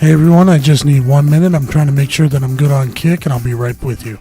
Hey everyone, I just need 1 minute. I'm trying to make sure that I'm good on Kick, and I'll be right with you.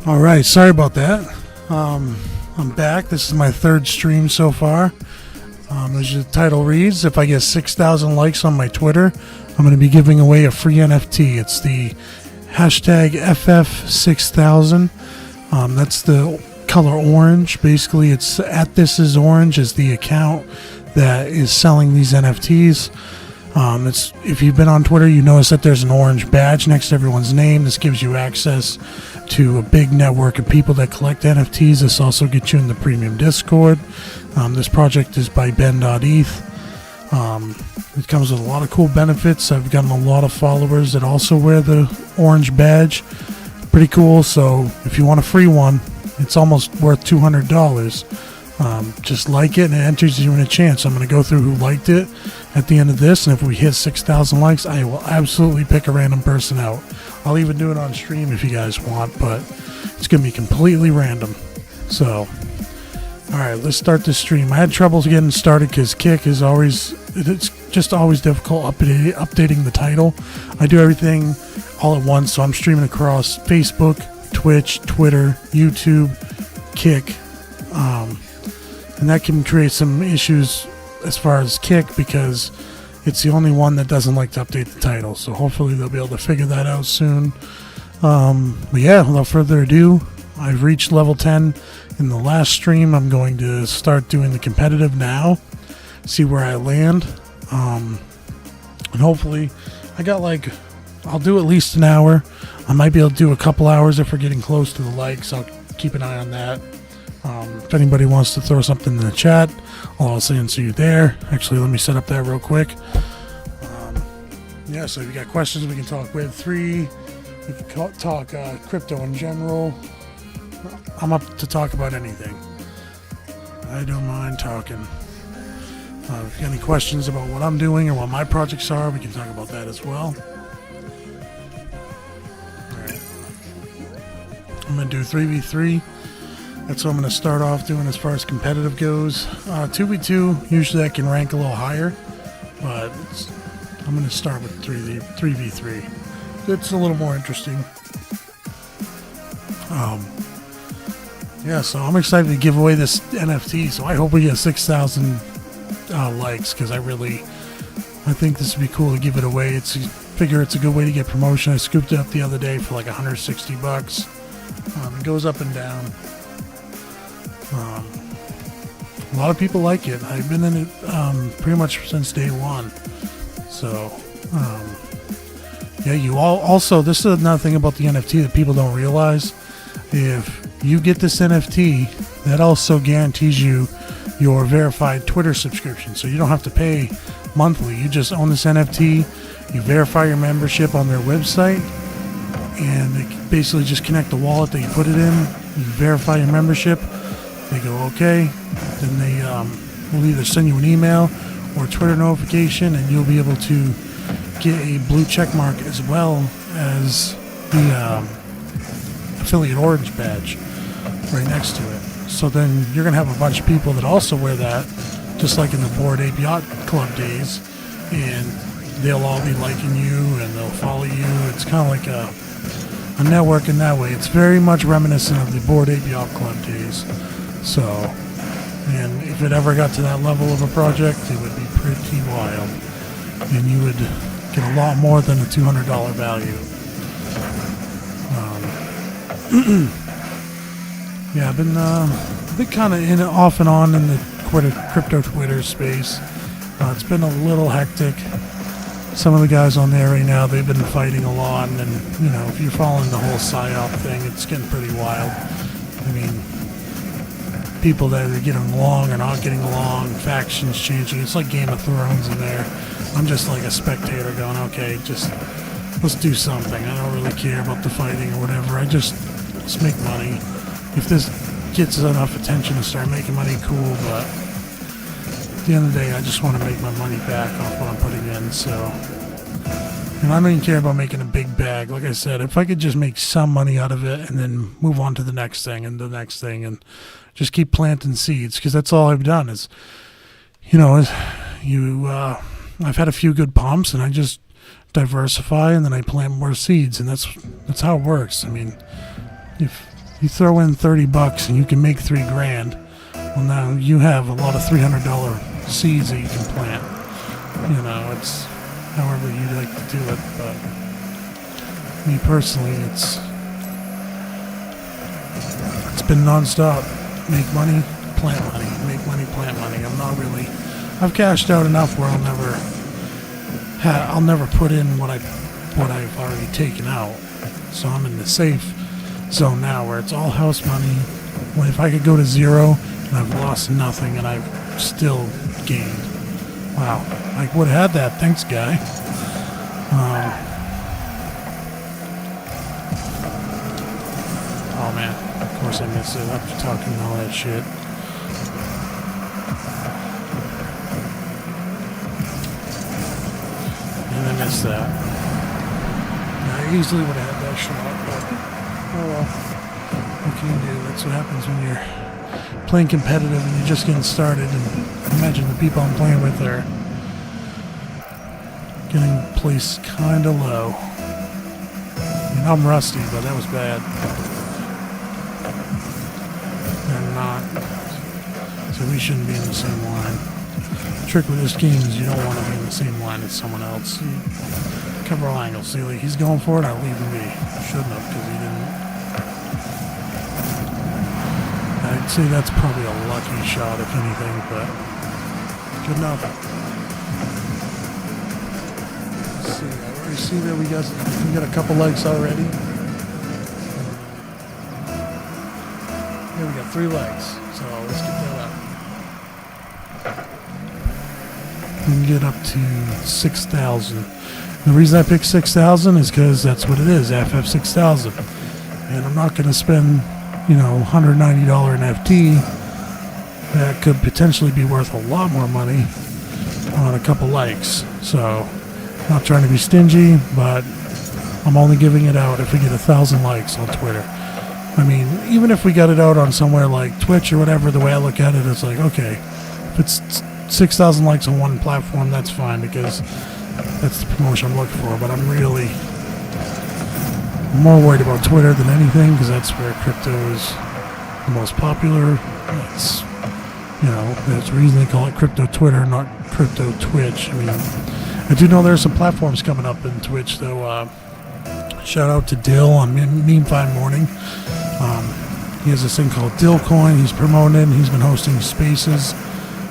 All right, sorry about that. I'm back. This is my third stream so far. As the title reads, if I get 6,000 likes on my Twitter, I'm going to be giving away a free NFT. It's the hashtag FF6000. That's the color orange. Basically, it's at This Is Orange is the account that is selling these NFTs. If you've been on Twitter, you notice that there's an orange badge next to everyone's name. This gives you access to a big network of people that collect NFTs. This also gets you in the premium Discord. This project is by Ben.eth. It comes with a lot of cool benefits. I've gotten a lot of followers that also wear the orange badge. Pretty cool. So if you want a free one, it's almost worth $200. Just like it and it enters you in a chance. I'm going to go through who liked it at the end of this, and if we hit 6,000 likes, I will absolutely pick a random person out. I'll even do it on stream if you guys want, but it's going to be completely random. So, alright, let's start this stream. I had trouble getting started because Kick is it's just always difficult updating the title. I do everything all at once, so I'm streaming across Facebook, Twitch, Twitter, YouTube, Kick, and that can create some issues as far as Kick because it's the only one that doesn't like to update the title. So hopefully they'll be able to figure that out soon. But yeah, without further ado, I've reached level 10 in the last stream. I'm going to start doing the competitive now, see where I land, and hopefully I got like, I'll do at least an hour. I might be able to do a couple hours if we're getting close to the likes. I'll keep an eye on that. If anybody wants to throw something in the chat, I'll also answer you there. Actually, let me set up that real quick. Yeah, so if you got questions, we can talk Web3. We can talk crypto in general. I'm up to talk about anything. I don't mind talking. If you got any questions about what I'm doing or what my projects are, we can talk about that as well. Alright. I'm going to do 3v3. That's what I'm going to start off doing as far as competitive goes. 2v2, usually I can rank a little higher, but I'm going to start with 3v3. It's a little more interesting. Yeah, so I'm excited to give away this NFT, so I hope we get 6,000 likes, because I think this would be cool to give it away. It's a good way to get promotion. I scooped it up the other day for like $160. It goes up and down. A lot of people like it. I've been in it pretty much since day one. So, yeah, you all also, this is another thing about the NFT that people don't realize. If you get this NFT, that also guarantees you your verified Twitter subscription. So you don't have to pay monthly. You just own this NFT, you verify your membership on their website, and they basically just connect the wallet that you put it in. You verify your membership. They go, okay. Then they will either send you an email or a Twitter notification, and you'll be able to get a blue check mark as well as the affiliate orange badge right next to it. So then you're going to have a bunch of people that also wear that, just like in the Bored Ape Yacht Club days, and they'll all be liking you and they'll follow you. It's kind of like a network in that way. It's very much reminiscent of the Bored Ape Yacht Club days. So, and if it ever got to that level of a project, it would be pretty wild. And you would get a lot more than a $200 value. Yeah, I've been kind of in off and on in the crypto Twitter space. It's been a little hectic. Some of the guys on there right now, they've been fighting a lot, and you know, if you're following the whole PSYOP thing, it's getting pretty wild. I mean, people that are getting along or not getting along, factions changing. It's like Game of Thrones in there. I'm just like a spectator going, okay, just let's do something. I don't really care about the fighting or whatever. Let's make money. If this gets enough attention to start making money, cool, but at the end of the day, I just want to make my money back off what I'm putting in, so. And I don't even care about making a big bag. Like I said, if I could just make some money out of it and then move on to the next thing and the next thing and just keep planting seeds, because that's all I've done is, you know, I've had a few good pumps and I just diversify and then I plant more seeds, and that's how it works. I mean, if you throw in $30 and you can make $3,000, well, now you have a lot of $300 seeds that you can plant. You know, it's however you like to do it, but me personally, it's been nonstop. Make money, plant money. Make money, plant money. I've cashed out enough where I'll never put in what I've already taken out. So I'm in the safe zone now where it's all house money. When if I could go to zero and I've lost nothing and I've still gained. Wow, I would have had that. Thanks, guy. Oh man, of course I missed it after talking all that shit. And I missed that. I easily would have had that shot, but oh well. What can you do? That's what happens when you're playing competitive and you're just getting started. And imagine the people I'm playing with are getting placed kind of low. I mean, I'm rusty, but that was bad. They're not. So we shouldn't be in the same line. The trick with this game is you don't want to be in the same line as someone else. You cover all angles. See, like, he's going for it, I'll leave him be. Shouldn't have, because he didn't. I'd say that's probably a lucky shot, if anything, but good enough. Let's see. You see that we got a couple likes already. Yeah, we got 3 likes. So let's get that up. We can get up to 6,000. The reason I picked 6,000 is because that's what it is, FF6000. And I'm not going to spend, $190 NFT that could potentially be worth a lot more money on a couple likes. So, not trying to be stingy, but I'm only giving it out if we get 1,000 likes on Twitter. I mean, even if we got it out on somewhere like Twitch or whatever, the way I look at it, it's like, okay, if it's 6,000 likes on one platform, that's fine, because that's the promotion I'm looking for. But I'm really more worried about Twitter than anything, because that's where crypto is the most popular. It's, there's a reason they call it crypto Twitter, not crypto Twitch. I mean, I do know there's some platforms coming up in Twitch, though. Shout out to Dill on Meme Morning. He has this thing called Dill Coin. He's promoting. He's been hosting spaces.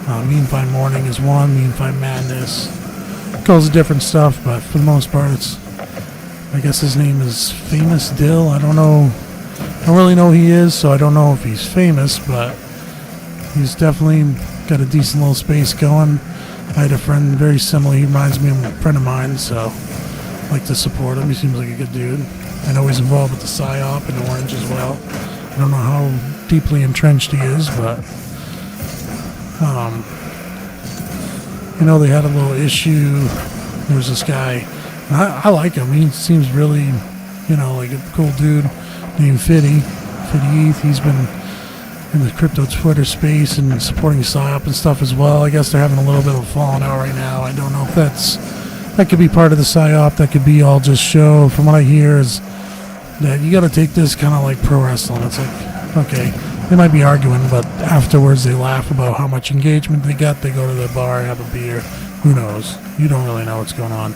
Meme Morning is one. Meme Madness. Goes to different stuff, but for the most part, I guess his name is Famous Dill. I don't know. I don't really know who he is, so I don't know if he's famous, but he's definitely got a decent little space going. I had a friend very similar. He reminds me of a friend of mine, so I like to support him. He seems like a good dude. I know he's involved with the PSYOP and Orange as well. I don't know how deeply entrenched he is, but they had a little issue. There was this guy, and I like him. He seems really, like a cool dude named Fiddy ETH. He's been in the crypto Twitter space and supporting PSYOP and stuff as well. I guess they're having a little bit of a falling out right now. I don't know if that could be part of the PSYOP. That could be all just show. From what I hear is that you got to take this kind of like pro wrestling. It's like, okay, they might be arguing, but afterwards they laugh about how much engagement they got. They go to the bar, have a beer. Who knows? You don't really know what's going on.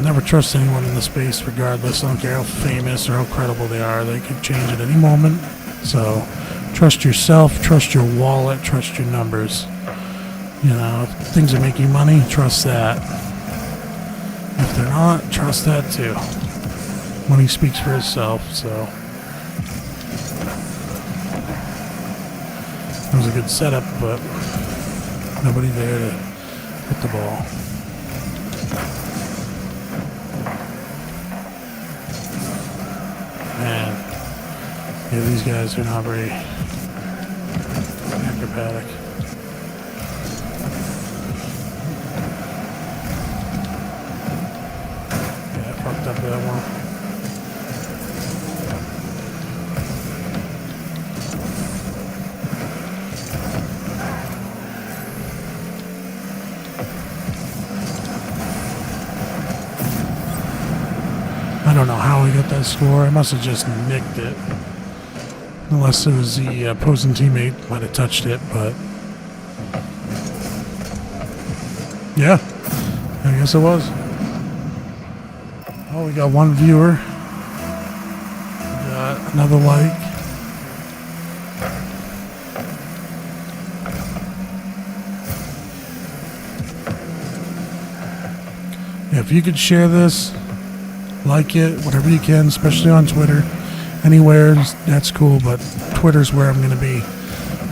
Never trust anyone in the space regardless. I don't care how famous or how credible they are. They could change at any moment. So trust yourself, trust your wallet, trust your numbers. If things are making money, trust that. If they're not, trust that too. Money speaks for itself, so. It was a good setup, but nobody there to hit the ball. Man, yeah, these guys are not very acrobatic. Yeah, I fucked up that one. I don't know how he got that score. I must have just nicked it. Unless it was the opposing teammate might have touched it, but yeah, I guess it was. Oh, we got one viewer. We got another like. Yeah, if you could share this, like it, whatever you can, especially on Twitter. Anywhere, that's cool, but Twitter's where I'm going to be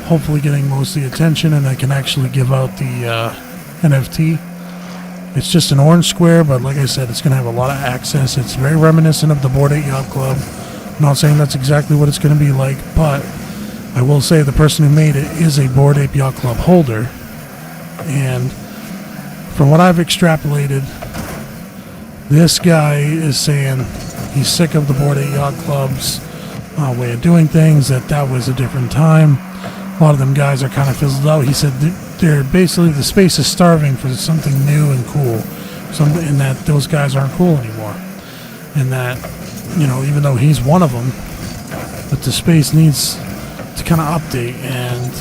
hopefully getting most of the attention, and I can actually give out the NFT. It's just an orange square, but like I said, it's going to have a lot of access. It's very reminiscent of the Bored Ape Yacht Club. I'm not saying that's exactly what it's going to be like, but I will say the person who made it is a Bored Ape Yacht Club holder. And from what I've extrapolated, this guy is saying he's sick of the Bored Ape Yacht Club's way of doing things, that was a different time. A lot of them guys are kind of fizzled out. He said they're basically, the space is starving for something new and cool, and that those guys aren't cool anymore. And that, even though he's one of them, but the space needs to kind of update. And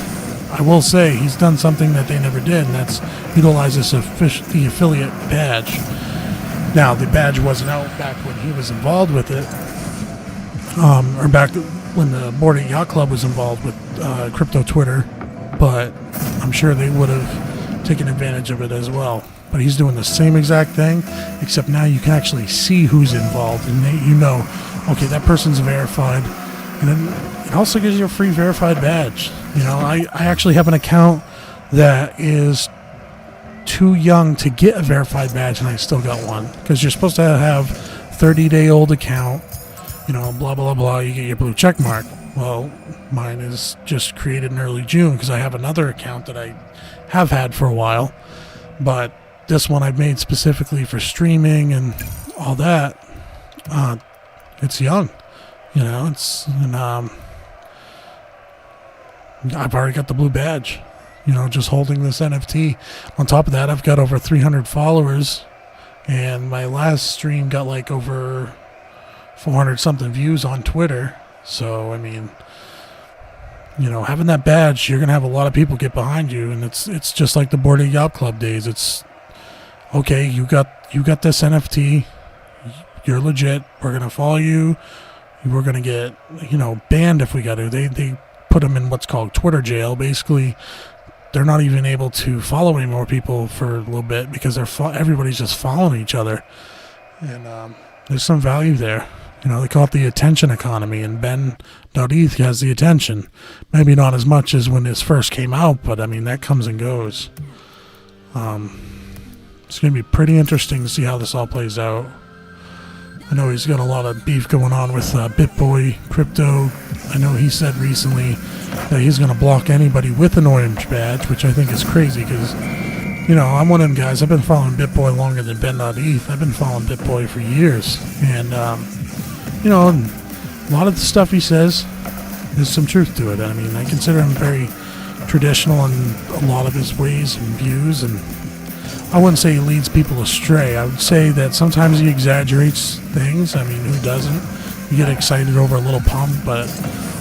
I will say he's done something that they never did, and that's utilize the affiliate badge. Now, the badge wasn't out back when he was involved with it, or back when the Bored Ape Yacht Club was involved with crypto Twitter, but I'm sure they would have taken advantage of it as well. but he's doing the same exact thing, except now you can actually see who's involved, and okay, that person's verified, and then it also gives you a free verified badge. I actually have an account that is too young to get a verified badge, and I still got one, because you're supposed to have 30-day-old account, blah, blah, blah, you get your blue check mark. Well, mine is just created in early June because I have another account that I have had for a while, but this one I've made specifically for streaming and all that. It's young, and I've already got the blue badge, just holding this NFT. On top of that, I've got over 300 followers, and my last stream got like over 400 something views on Twitter. So, having that badge, you're going to have a lot of people get behind you, and it's just like the Bored Ape Yacht Club days. It's, okay, you got this NFT, you're legit, we're going to follow you, we're going to get, banned if we got to. They put them in what's called Twitter jail. Basically, they're not even able to follow any more people for a little bit because everybody's just following each other, and there's some value there. They call it the attention economy, and Ben.eth has the attention. Maybe not as much as when this first came out, but that comes and goes. It's going to be pretty interesting to see how this all plays out. I know he's got a lot of beef going on with BitBoy Crypto. I know he said recently that he's going to block anybody with an orange badge, which I think is crazy because, I'm one of them guys. I've been following BitBoy longer than Ben.eth. I've been following BitBoy for years, and a lot of the stuff he says, there's some truth to it. I consider him very traditional in a lot of his ways and views, and I wouldn't say he leads people astray. I would say that sometimes he exaggerates things. Who doesn't? You get excited over a little pump, but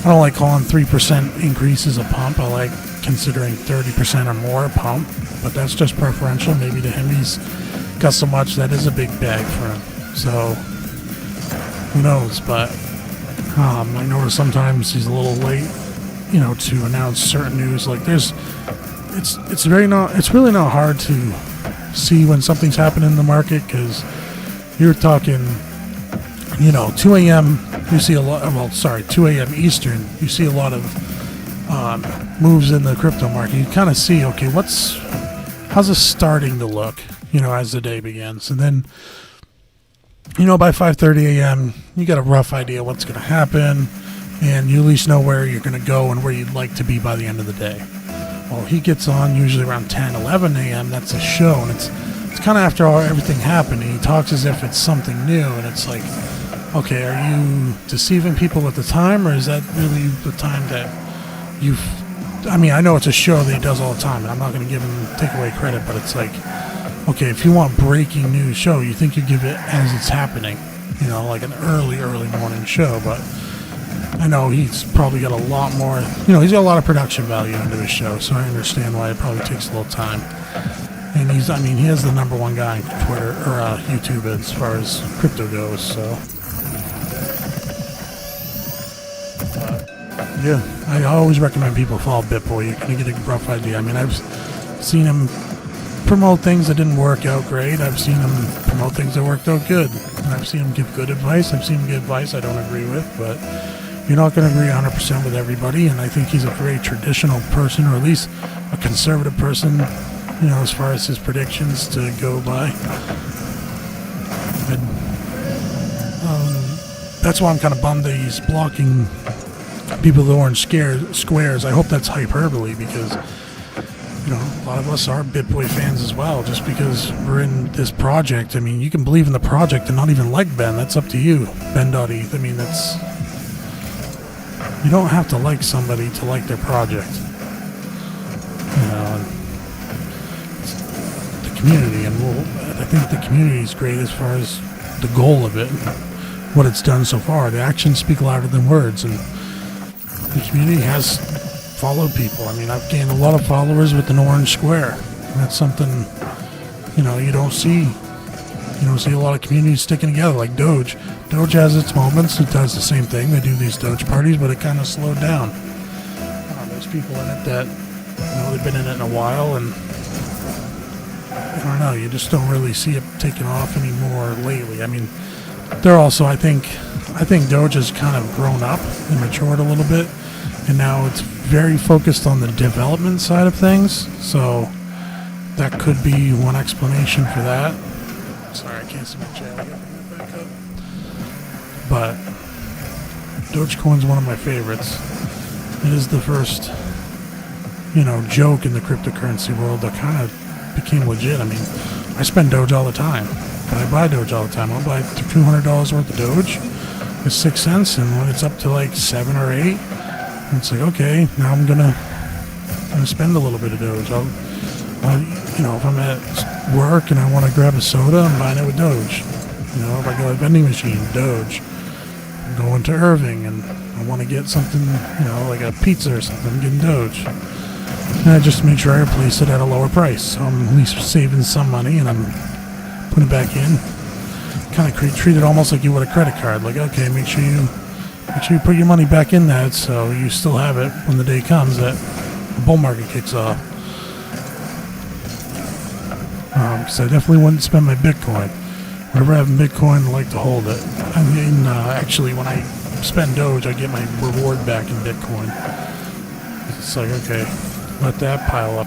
I don't like calling 3% increases a pump. I like considering 30% or more a pump, but that's just preferential. Maybe to him he's got so much that is a big bag for him. So who knows? But I know sometimes he's a little late, to announce certain news. Like it's really not hard to see when something's happening in the market, because you're talking, 2 a.m. you see a lot. 2 a.m. Eastern, you see a lot of moves in the crypto market. You kind of see, okay, how's this starting to look, as the day begins, and then. By 5:30 a.m., you got a rough idea what's going to happen, and you at least know where you're going to go and where you'd like to be by the end of the day. Well, he gets on usually around 10, 11 a.m. That's a show, and it's kind of after everything happened, and he talks as if it's something new, and it's like, okay, are you deceiving people at the time, or is that really the time that I know it's a show that he does all the time, and I'm not going to take away credit, but it's like, okay, if you want breaking news show, you think you give it as it's happening, like an early morning show. But I know he's probably got a lot more, he's got a lot of production value into his show, so I understand why it probably takes a little time. And he is the number one guy on Twitter or YouTube as far as crypto goes. So, yeah, I always recommend people follow BitBoy. You're gonna get a rough idea. I've seen him promote things that didn't work out great. I've seen him promote things that worked out good. And I've seen him give good advice. I've seen him give advice I don't agree with, but you're not going to agree 100% with everybody, and I think he's a very traditional person, or at least a conservative person, as far as his predictions to go by. And, that's why I'm kind of bummed that he's blocking people with orange squares. I hope that's hyperbole, because a lot of us are BitBoy fans as well, just because we're in this project. You can believe in the project and not even like Ben. That's up to you. Ben.eth. You don't have to like somebody to like their project. The community, and I think the community is great as far as the goal of it, what it's done so far. The actions speak louder than words, and the community has followed people. I've gained a lot of followers with an orange square, and that's something you don't see. You don't see a lot of communities sticking together like Doge. Doge has its moments. It does the same thing. They do these Doge parties, but it kind of slowed down. There's people in it that they've been in it a while, and I don't know, you just don't really see it taking off anymore lately. I mean, they're also, I think Doge has kind of grown up and matured a little bit, and now it's very focused on the development side of things. So that could be one explanation for that. Sorry, I can't see my chat. I gotta bring it back up. But Dogecoin's one of my favorites. It is the first, joke in the cryptocurrency world that kind of became legit. I mean, I spend Doge all the time, but I buy Doge all the time. I'll buy $200 worth of Doge. It's 6 cents, and when it's up to like 7 or 8, it's like, okay, now I'm gonna spend a little bit of Doge. If I'm at work and I want to grab a soda, I'm buying it with Doge. If I go to a vending machine, Doge. I'm going to Irving and I want to get something, like a pizza or something, I'm getting Doge. And I just make sure I replace it at a lower price. So I'm at least saving some money and I'm putting it back in. Kind of treat it almost like you would a credit card. Like, okay, make sure you put your money back in that so you still have it when the day comes that the bull market kicks off. Because I definitely wouldn't spend my Bitcoin. Whenever I have Bitcoin, I like to hold it. I mean, actually, when I spend Doge, I get my reward back in Bitcoin. It's like, okay, let that pile up.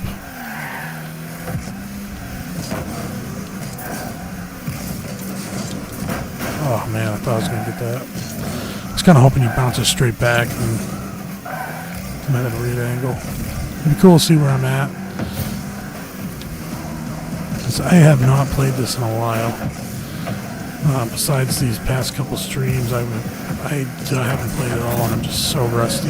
Oh man, I thought I was going to get that. I was kind of hoping he bounces straight back and come at a weird angle. It'd be cool to see where I'm at. I have not played this in a while. Besides these past couple streams, I haven't played at all, and I'm just so rusty.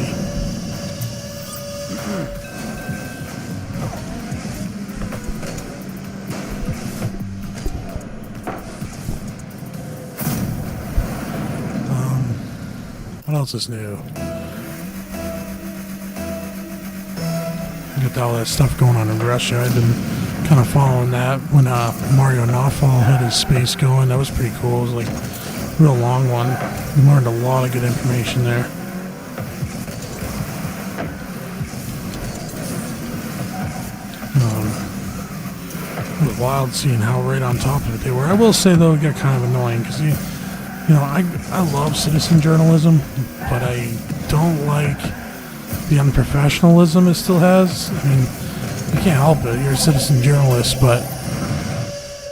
What else is new? Got all that stuff going on in Russia. I've been kind of following that when Mario Nawfal had his space going. That was pretty cool. It was like a real long one. We learned a lot of good information there. It was wild seeing how right on top of it they were. I will say though, it got kind of annoying because I love citizen journalism, but I don't like the unprofessionalism it still has. I mean, you can't help it. You're a citizen journalist, but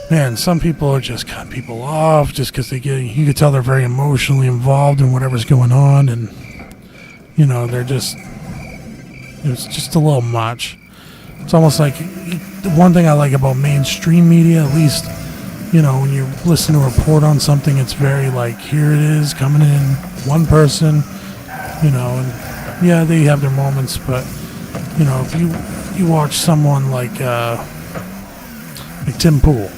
man, some people are just cutting people off just because you can tell they're very emotionally involved in whatever's going on, and it's just a little much. It's almost like the one thing I like about mainstream media, at least, when you listen to a report on something, it's very like, here it is coming in, one person, and yeah, they have their moments, but if you watch someone like Tim Pool.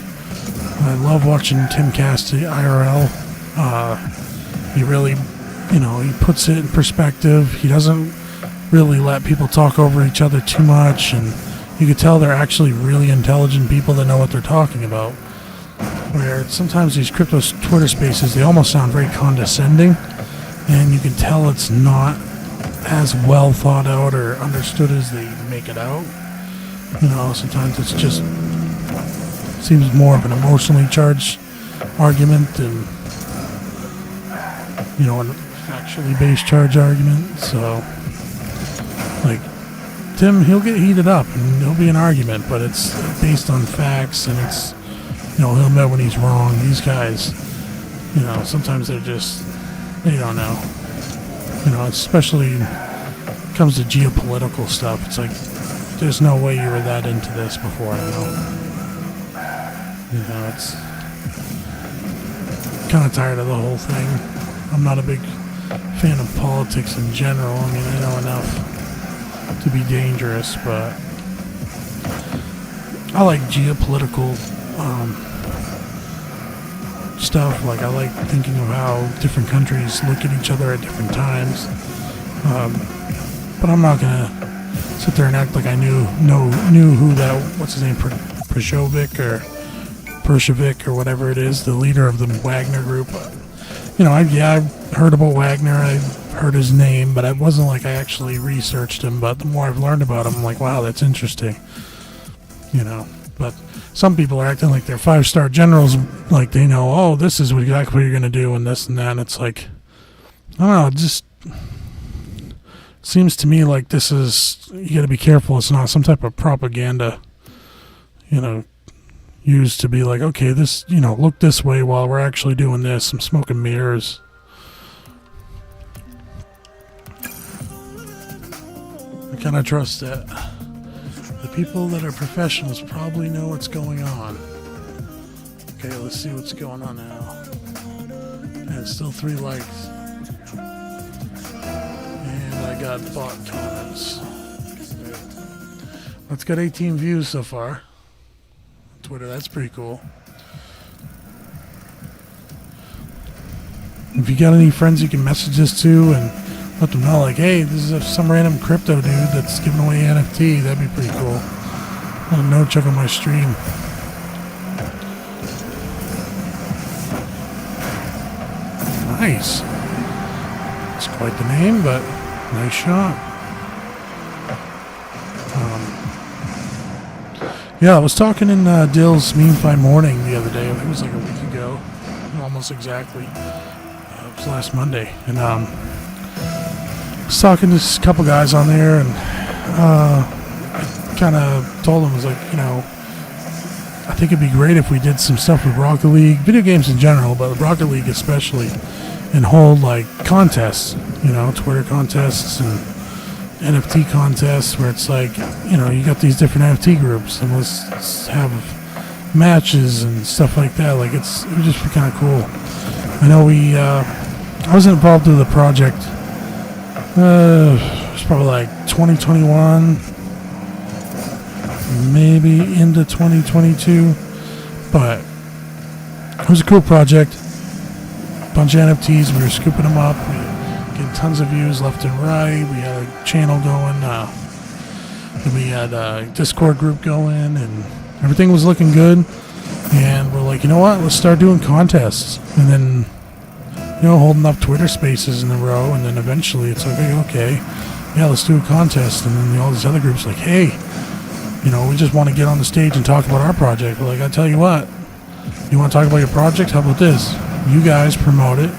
I love watching Tim Cast IRL. He really, he puts it in perspective. He doesn't really let people talk over each other too much, and you can tell they're actually really intelligent people that know what they're talking about. Where sometimes these crypto Twitter spaces, they almost sound very condescending, and you can tell it's not as well thought out or understood as they make it out. Sometimes it's just seems more of an emotionally charged argument than a factually based charge argument. So, like, Tim, he'll get heated up and there'll be an argument, but it's based on facts, and it's he'll admit when he's wrong. These guys, sometimes they don't know. Especially when it comes to geopolitical stuff, it's like, there's no way you were that into this before, it's kind of tired of the whole thing. I'm not a big fan of politics in general. I mean, I know enough to be dangerous, but I like geopolitical stuff. Like, I like thinking of how different countries look at each other at different times. But I'm not gonna sit there and act like I knew who that, what's his name, Pershevic or whatever it is, the leader of the Wagner group. I've heard about Wagner. I've heard his name, but it wasn't like I actually researched him. But the more I've learned about him, I'm like, wow, that's interesting. But some people are acting like they're 5-star generals, like they know, oh, this is exactly what you're going to do and this and that. And it's like, I don't know, it just seems to me like this is, you got to be careful. It's not some type of propaganda, used to be like, okay, this, look this way while we're actually doing this. Some smoke and mirrors. I kind of trust that the people that are professionals probably know what's going on. Okay, let's see what's going on now. And it's still 3 likes. And I got bot comments. It's got 18 views so far. Twitter, that's pretty cool. If you got any friends you can message this to and let them know, like, hey, this is some random crypto dude that's giving away NFT, that'd be pretty cool. Let them know, check out my stream. Nice. It's quite the name, but nice shot. Yeah, I was talking in Dill's Memefi Morning the other day. I think it was like a week ago, almost exactly. It was last Monday, and I was talking to a couple guys on there, and I kind of told them, I was like, I think it'd be great if we did some stuff with Rocket League, video games in general, but Rocket League especially, and hold like contests, Twitter contests and NFT contests where it's like, you got these different NFT groups and let's have matches and stuff like that. Like it would just be kind of cool. I know I wasn't involved with the project. It was probably like 2021, maybe into 2022, but it was a cool project. Bunch of NFTs, we were scooping them up. Getting tons of views left and right. We had a channel going. Then we had a Discord group going, and everything was looking good. And we're like, you know what? Let's start doing contests. And then, holding up Twitter spaces in a row. And then eventually it's like, okay, yeah, let's do a contest. And then all these other groups like, hey, we just want to get on the stage and talk about our project. We're like, I tell you what, you want to talk about your project? How about this? You guys promote it.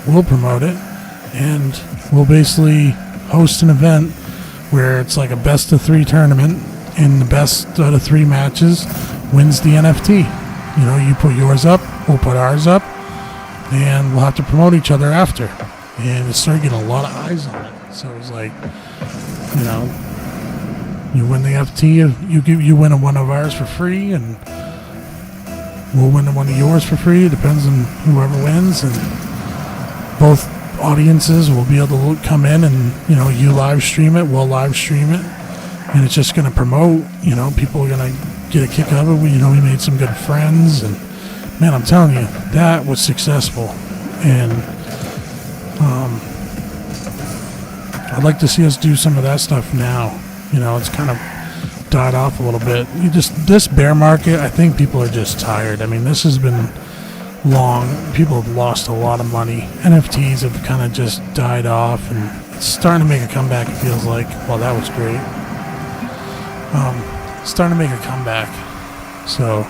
We'll promote it. And we'll basically host an event where it's like a best of 3 tournament, and the best out of 3 matches wins the NFT. You put yours up, we'll put ours up, and we'll have to promote each other after. And it started getting a lot of eyes on it. So it was like, you win the NFT, you win one of ours for free, and we'll win one of yours for free. It depends on whoever wins, and both audiences will be able to come in and, you live stream it, we'll live stream it, and it's just going to promote, people are going to get a kick out of it. We made some good friends, and man, I'm telling you, that was successful. And I'd like to see us do some of that stuff now. It's kind of died off a little bit. This bear market, I think people are just tired. I mean, this has been long. People have lost a lot of money. NFTs have kind of just died off, and it's starting to make a comeback. It feels like, well, that was great. It's starting to make a comeback, so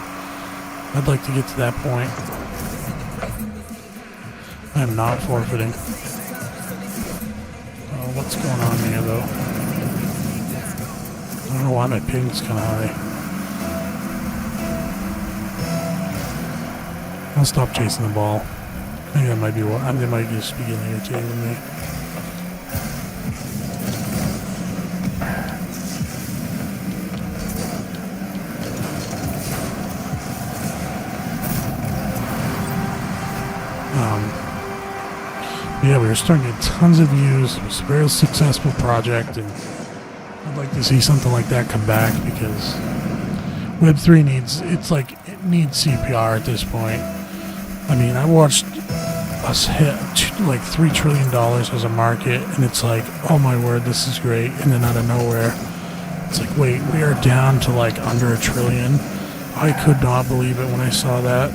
I'd like to get to that point. I am not forfeiting. What's going on here, though? I don't know why my ping's kind of high. I'll stop chasing the ball. I think that might be what. They might just be getting irritated with me. Yeah, we were starting to get tons of views. It was a very successful project, and I'd like to see something like that come back, because Web3 needs CPR at this point. I mean, I watched us hit like $3 trillion as a market, and it's like, oh my word, this is great. And then out of nowhere, it's like, wait, we are down to like under $1 trillion. I could not believe it when I saw that.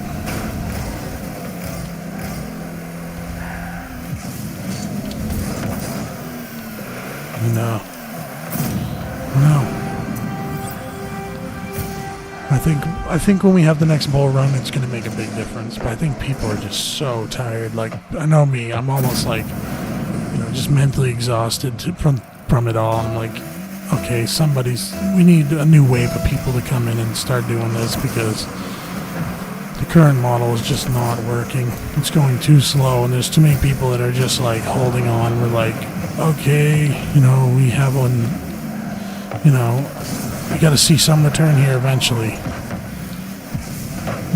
No. I I think when we have the next bull run, it's going to make a big difference. But I think people are just so tired. Like, I know me, I'm almost like, just mentally exhausted from it all. I'm like, okay, we need a new wave of people to come in and start doing this, because the current model is just not working. It's going too slow, and there's too many people that are just like holding on. We're like, okay, we have one, we got to see some return here eventually.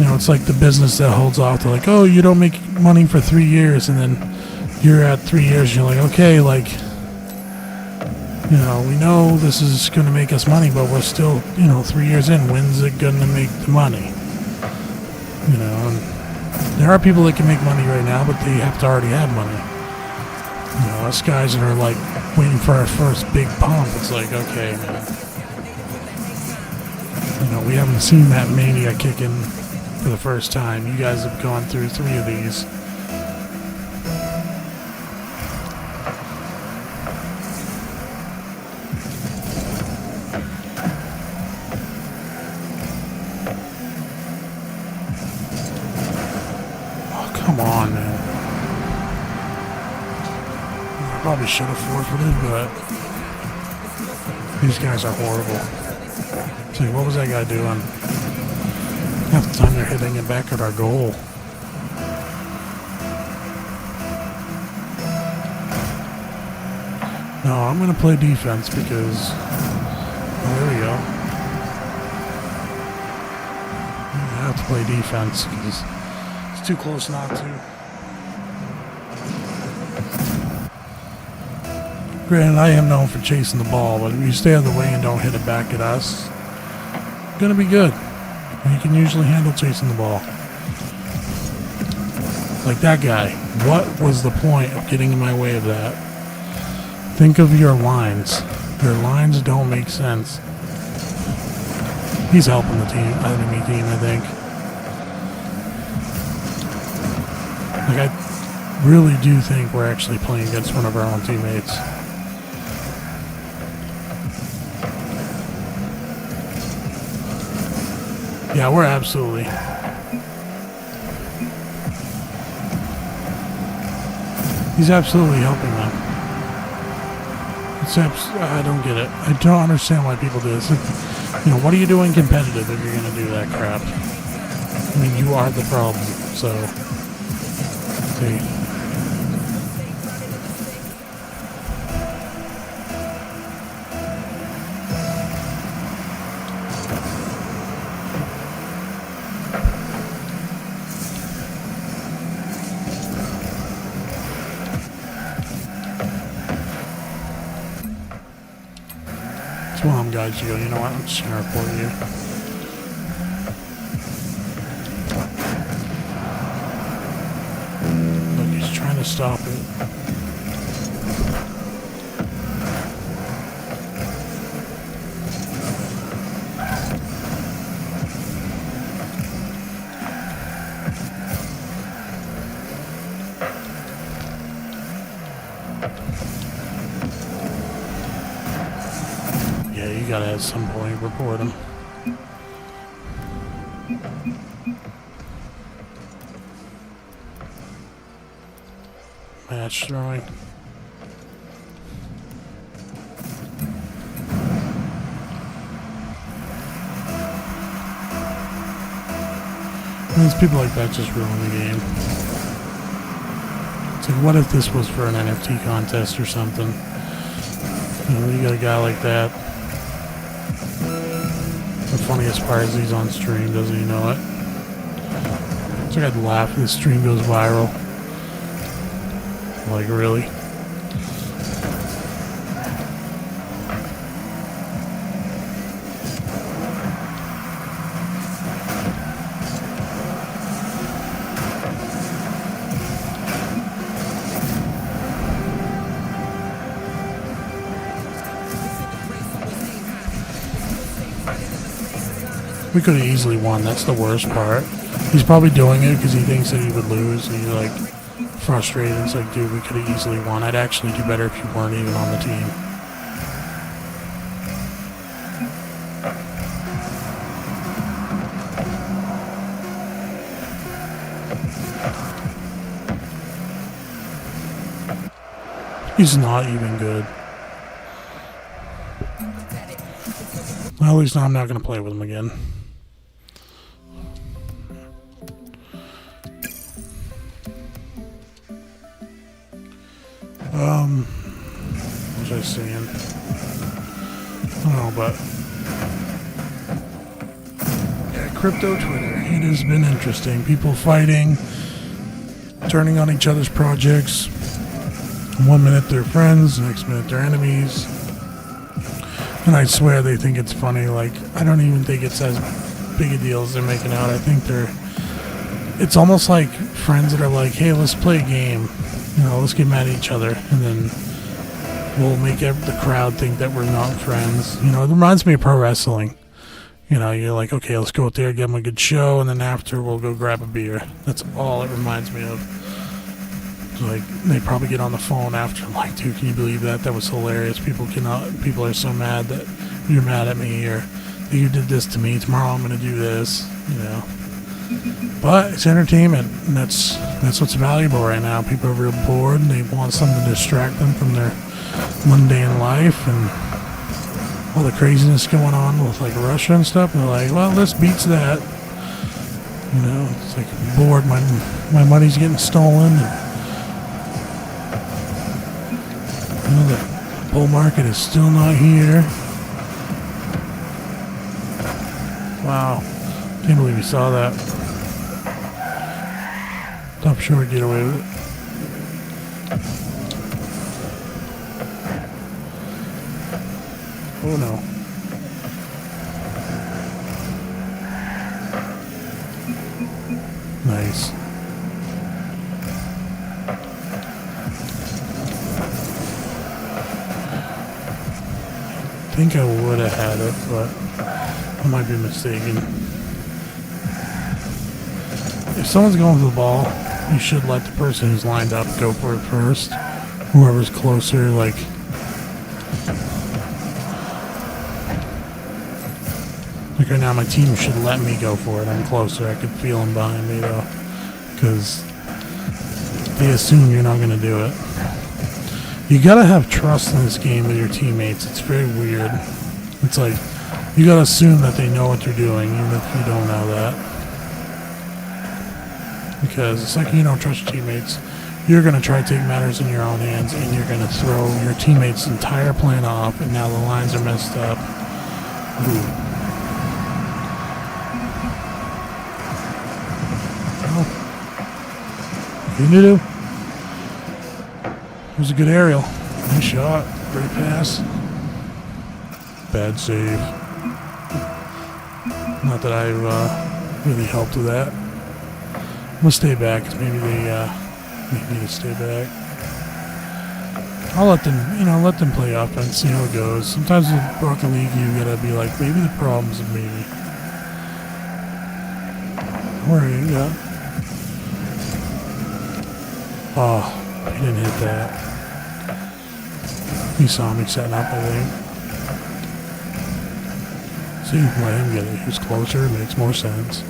It's like the business that holds off. They're like, oh, you don't make money for 3 years, and then you're at 3 years, you're like, okay, like, we know this is going to make us money, but we're still, 3 years in. When's it going to make the money? And there are people that can make money right now, but they have to already have money. Us guys that are like waiting for our first big pump, it's like, okay, man. We haven't seen that mania kick in for the first time. You guys have gone through 3 of these. Come on, man. I probably should have forfeited, but these guys are horrible. It's like, what was that guy doing? Half the time they're hitting it back at our goal. No, I'm going to play defense because... Oh, there we go. I have to play defense because... too close not to. Granted, I am known for chasing the ball, but if you stay out of the way and don't hit it back at us, it's gonna be good. And you can usually handle chasing the ball. Like that guy. What was the point of getting in my way of that? Think of your lines. Your lines don't make sense. He's helping the enemy team, I think. Like, I really do think we're actually playing against one of our own teammates. Yeah, we're absolutely... He's absolutely helping them. I don't get it. I don't understand why people do this. What are you doing competitive if you're going to do that crap? I mean, you are the problem, so... See. That's one of them guys you go, you know what, I'm just going to report you. Look, he's trying to stop it. Yeah, you gotta at some point report him. Match throwing. These people like that just ruin the game. It's like, what if this was for an NFT contest or something? You got a guy like that. The funniest part is he's on stream, doesn't he know it? It's like I'd laugh if this stream goes viral. Like, really? We could have easily won. That's the worst part. He's probably doing it because he thinks that he would lose. And he's like frustrated. It's like, dude, we could have easily won. I'd actually do better if you weren't even on the team. He's not even good. Well, at least now I'm not going to play with him again. What was I saying? I don't know, but yeah, crypto Twitter. It has been interesting. People fighting, turning on each other's projects. One minute they're friends, next minute they're enemies. And I swear they think it's funny. Like, I don't even think it's as big a deal as they're making out. I think it's almost like friends that are like, hey, let's play a game. You know, let's get mad at each other. And then we'll make the crowd think that we're not friends. You know, it reminds me of pro wrestling. You know, you're like, okay, let's go out there, give them a good show, and then after we'll go grab a beer. That's all it reminds me of. Like, they probably get on the phone after. I'm like, dude, can you believe that? That was hilarious. People are so mad that you're mad at me, or that you did this to me. Tomorrow I'm going to do this, you know. But it's entertainment, and that's what's valuable right now. People are real bored, and they want something to distract them from their mundane life, and all the craziness going on with, like, Russia and stuff. And they're like, well, this beats that. You know, it's like, I'm bored. My money's getting stolen, and you know, the bull market is still not here. Wow. Can't believe you saw that. Top short, get away with it. Oh no. Nice. I think I would have had it, but I might be mistaken. If someone's going for the ball, you should let the person who's lined up go for it first. Whoever's closer, like... Like right now, my team should let me go for it. I'm closer. I could feel them behind me, though. Because they assume you're not going to do it. You gotta have trust in this game with your teammates. It's very weird. It's like, you gotta assume that they know what they're doing, even if you don't know that. Because it's like you don't trust your teammates. You're gonna try to take matters in your own hands, and you're gonna throw your teammates' entire plan off, and now the lines are messed up. Ooh. Well, you knew. It was a good aerial. Nice shot. Great pass. Bad save. Not that I've really helped with that. I'm gonna stay back. Maybe they make me to stay back. I'll let them play offense, see how it goes. Sometimes with Rocket League, you gotta be like, maybe the problem's with me. Where are you? Yeah. Oh, he didn't hit that. He saw me setting up, I think. See, let him get it. He was closer. It makes more sense.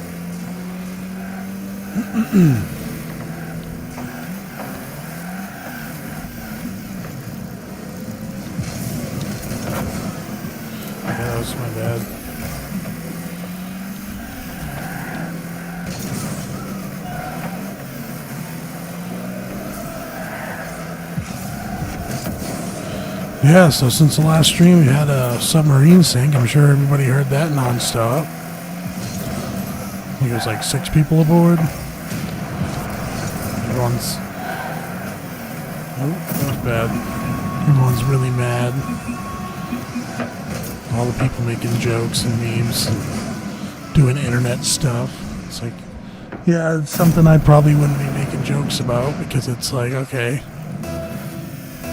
Yeah, that was my bad. Yeah, so since the last stream, we had a submarine sink. I'm sure everybody heard that nonstop. I think it was like 6 people aboard. Everyone's... Oh, that was bad. Everyone's really mad. All the people making jokes and memes and doing internet stuff. It's like, yeah, it's something I probably wouldn't be making jokes about, because it's like, okay...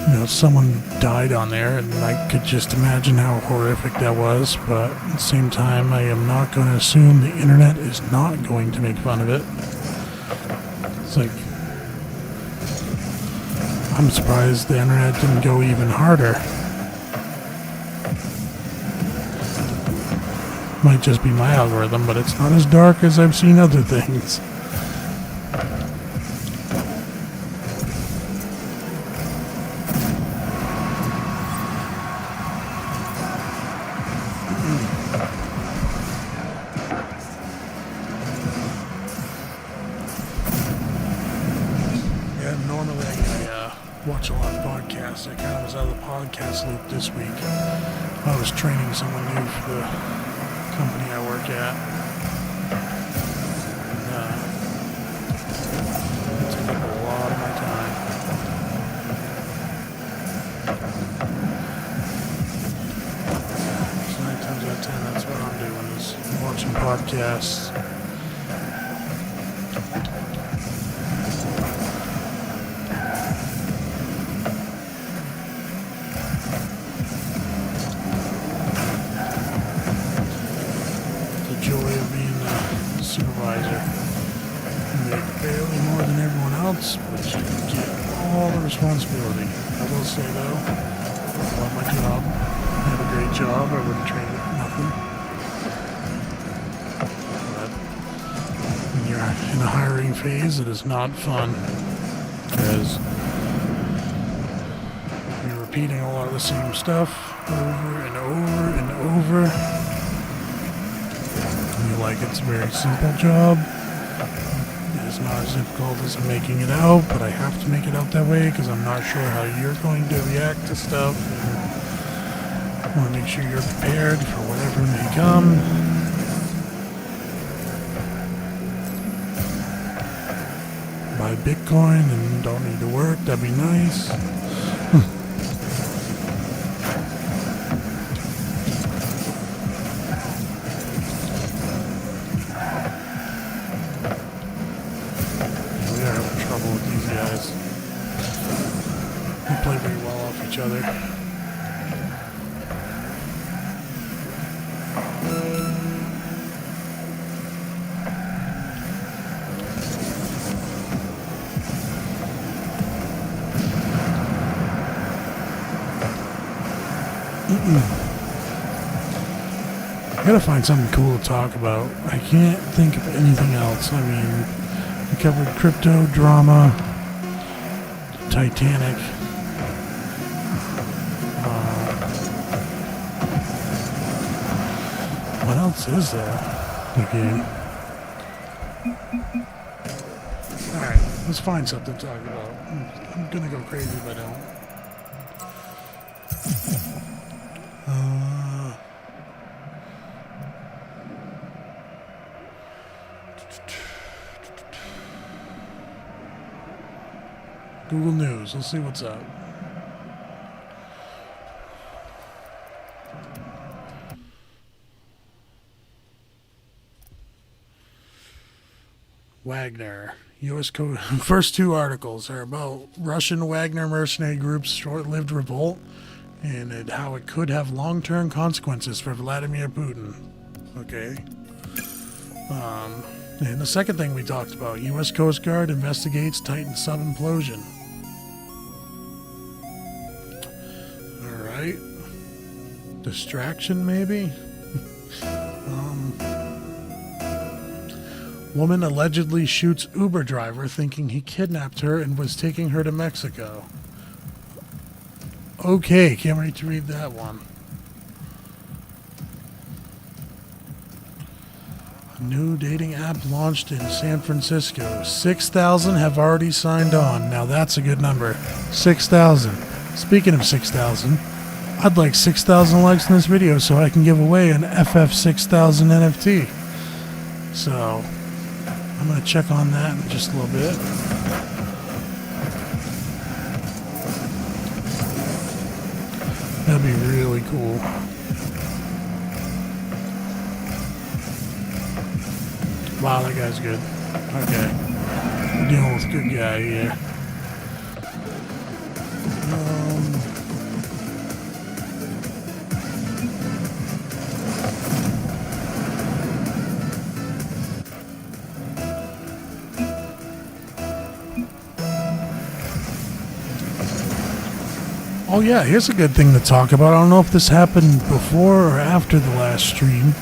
You know, someone died on there, and I could just imagine how horrific that was, but at the same time, I am not going to assume the internet is not going to make fun of it. It's like, I'm surprised the internet didn't go even harder. Might just be my algorithm, but it's not as dark as I've seen other things. was out of the podcast loop this week. I was training someone new for the company I work at. And, it took up a lot of my time. So 9 times out of 10, that's what I'm doing, is watching podcasts. Supervisor. You make barely more than everyone else, but you get all the responsibility. I will say though, I love my job. I have a great job. I wouldn't trade it for nothing. But when you're in a hiring phase, it is not fun, because you're repeating a lot of the same stuff over and over and over. Like, it's a very simple job. It is not as difficult as I'm making it out, but I have to make it out that way because I'm not sure how you're going to react to stuff. And I want to make sure you're prepared for whatever may come. Buy Bitcoin and don't need to work. That'd be nice. With these guys. They play very well off each other. I gotta find something cool to talk about. I can't think of anything else. I mean, we covered crypto, drama, Titanic. What else is there? Okay. Alright, let's find something to talk about. I'm gonna go crazy if I don't. Google News. Let's see what's up. Wagner. U.S. Code. First two articles are about Russian Wagner mercenary group's short-lived revolt and how it could have long-term consequences for Vladimir Putin. Okay. And the second thing we talked about, U.S. Coast Guard investigates Titan sub implosion. Alright. Distraction, maybe? Woman allegedly shoots Uber driver thinking he kidnapped her and was taking her to Mexico. Okay, can't wait to read that one. A new dating app launched in San Francisco. 6,000 have already signed on. Now that's a good number. 6,000. Speaking of 6,000, I'd like 6,000 likes in this video so I can give away an FF6000 NFT. So, I'm going to check on that in just a little bit. That'd be really cool. Wow, that guy's good. Okay. We're dealing with a good guy here. Oh yeah, here's a good thing to talk about. I don't know if this happened before or after the last stream,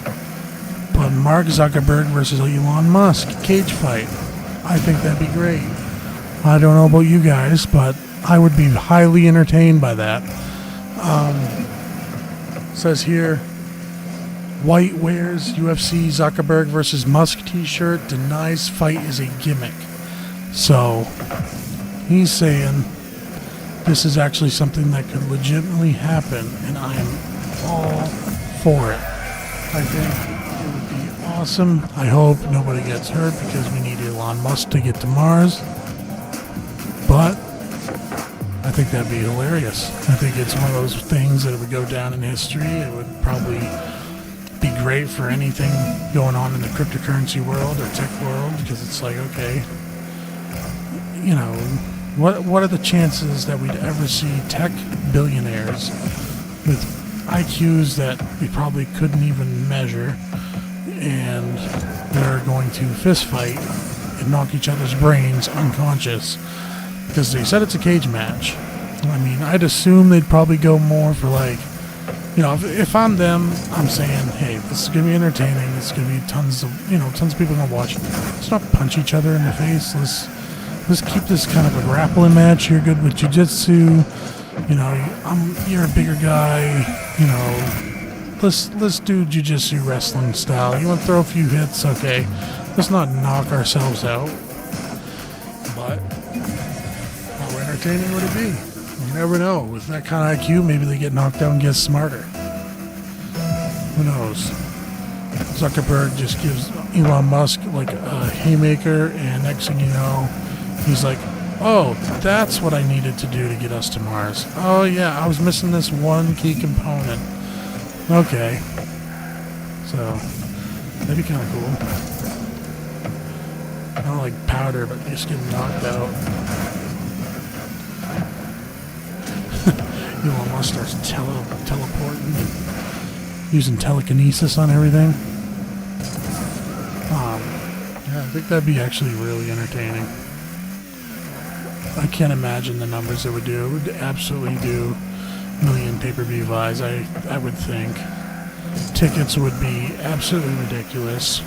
but Mark Zuckerberg versus Elon Musk cage fight. I think that'd be great. I don't know about you guys, but I would be highly entertained by that. Says here, White wears UFC Zuckerberg versus Musk t-shirt, denies fight is a gimmick. So, he's saying this is actually something that could legitimately happen, and I am all for it. I think it would be awesome. I hope nobody gets hurt because we need Elon Musk to get to Mars. But I think that'd be hilarious. I think it's one of those things that would go down in history. It would probably be great for anything going on in the cryptocurrency world or tech world, because it's like, okay, you know, what are the chances that we'd ever see tech billionaires with IQs that we probably couldn't even measure, and they're going to fist fight and knock each other's brains unconscious because they said it's a cage match. I mean, I'd assume they'd probably go more for, like, you know, if I'm them, I'm saying, hey, this is going to be entertaining. It's going to be tons of people going to watch. Let's not punch each other in the face. Let's keep this kind of a grappling match. You're good with jiu-jitsu. You know, you're a bigger guy. You know, let's do jiu-jitsu wrestling style. You want to throw a few hits? Okay. Let's not knock ourselves out. But how entertaining would it be? You never know. With that kind of IQ, maybe they get knocked out and get smarter. Who knows? Zuckerberg just gives Elon Musk like a haymaker, and next thing you know, he's like, oh, that's what I needed to do to get us to Mars. Oh yeah, I was missing this one key component. Okay. So, that'd be kind of cool. I don't like powder, but just getting knocked out. Elon Musk starts teleporting and using telekinesis on everything. Yeah, I think that'd be actually really entertaining. I can't imagine the numbers it would do. It would absolutely do million pay-per-view buys, I would think. Tickets would be absolutely ridiculous.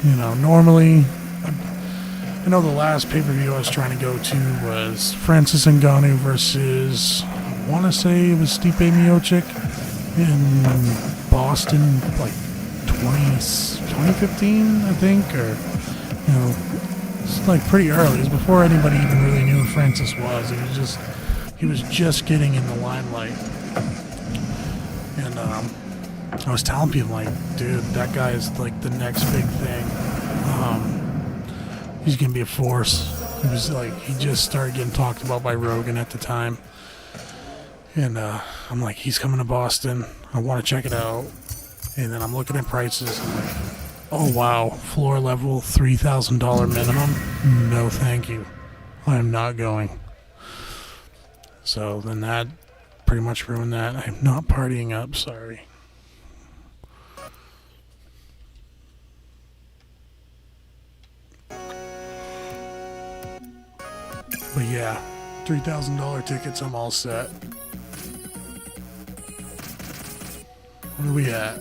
You know, normally, I know the last pay-per-view I was trying to go to was Francis Ngannou versus, I want to say it was Stipe Miocic in Boston, like 2015, I think, or, you know, it's like pretty early. It was before anybody even really knew who Francis was. He was just getting in the limelight. And I was telling people, like, dude, that guy is like the next big thing. He's gonna be a force. He just started getting talked about by Rogan at the time. And I'm like, he's coming to Boston. I want to check it out. And then I'm looking at prices. I'm like, oh wow, floor level, $3,000 minimum. No, thank you. I am not going. So then that pretty much ruined that. I'm not partying up. Sorry. But yeah, $3,000 tickets, I'm all set. Where are we at?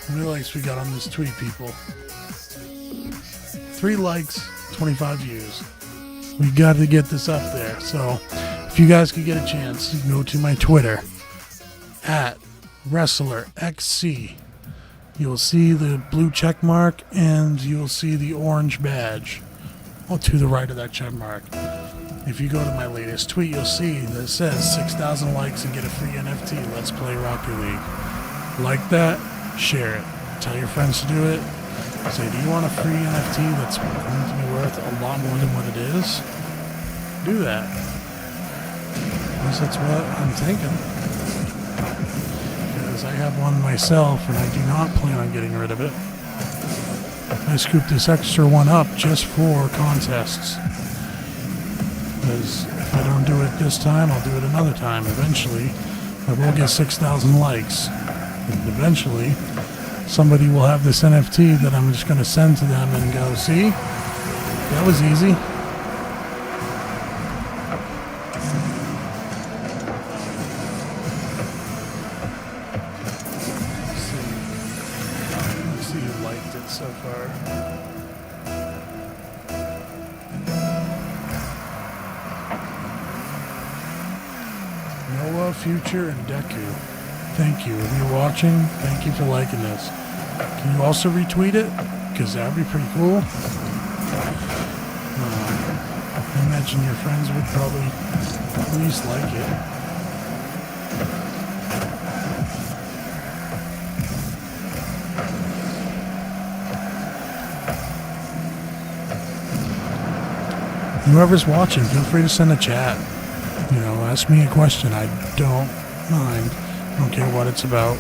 How many likes we got on this tweet, people? 3 likes, 25 views. We got to get this up there. So if you guys could get a chance, go to my Twitter at WrestlerXC. You'll see the blue check mark and you'll see the orange badge to the right of that check mark. If you go to my latest tweet, you'll see that it says 6,000 likes and get a free NFT. Let's play Rocket League. Like that, share it. Tell your friends to do it. Say, do you want a free NFT that's going to be worth a lot more than what it is? Do that. At least that's what I'm thinking. I have one myself, and I do not plan on getting rid of it. I scooped this extra one up just for contests. Because if I don't do it this time, I'll do it another time. Eventually, I will get 6,000 likes. And eventually, somebody will have this NFT that I'm just going to send to them and go, see? That was easy. So far. Noah, Future, and Deku. Thank you. If you're watching, thank you for liking this. Can you also retweet it? Because that would be pretty cool. I imagine your friends would probably at least like it. Whoever's watching, feel free to send a chat. You know, ask me a question. I don't mind. I don't care what it's about.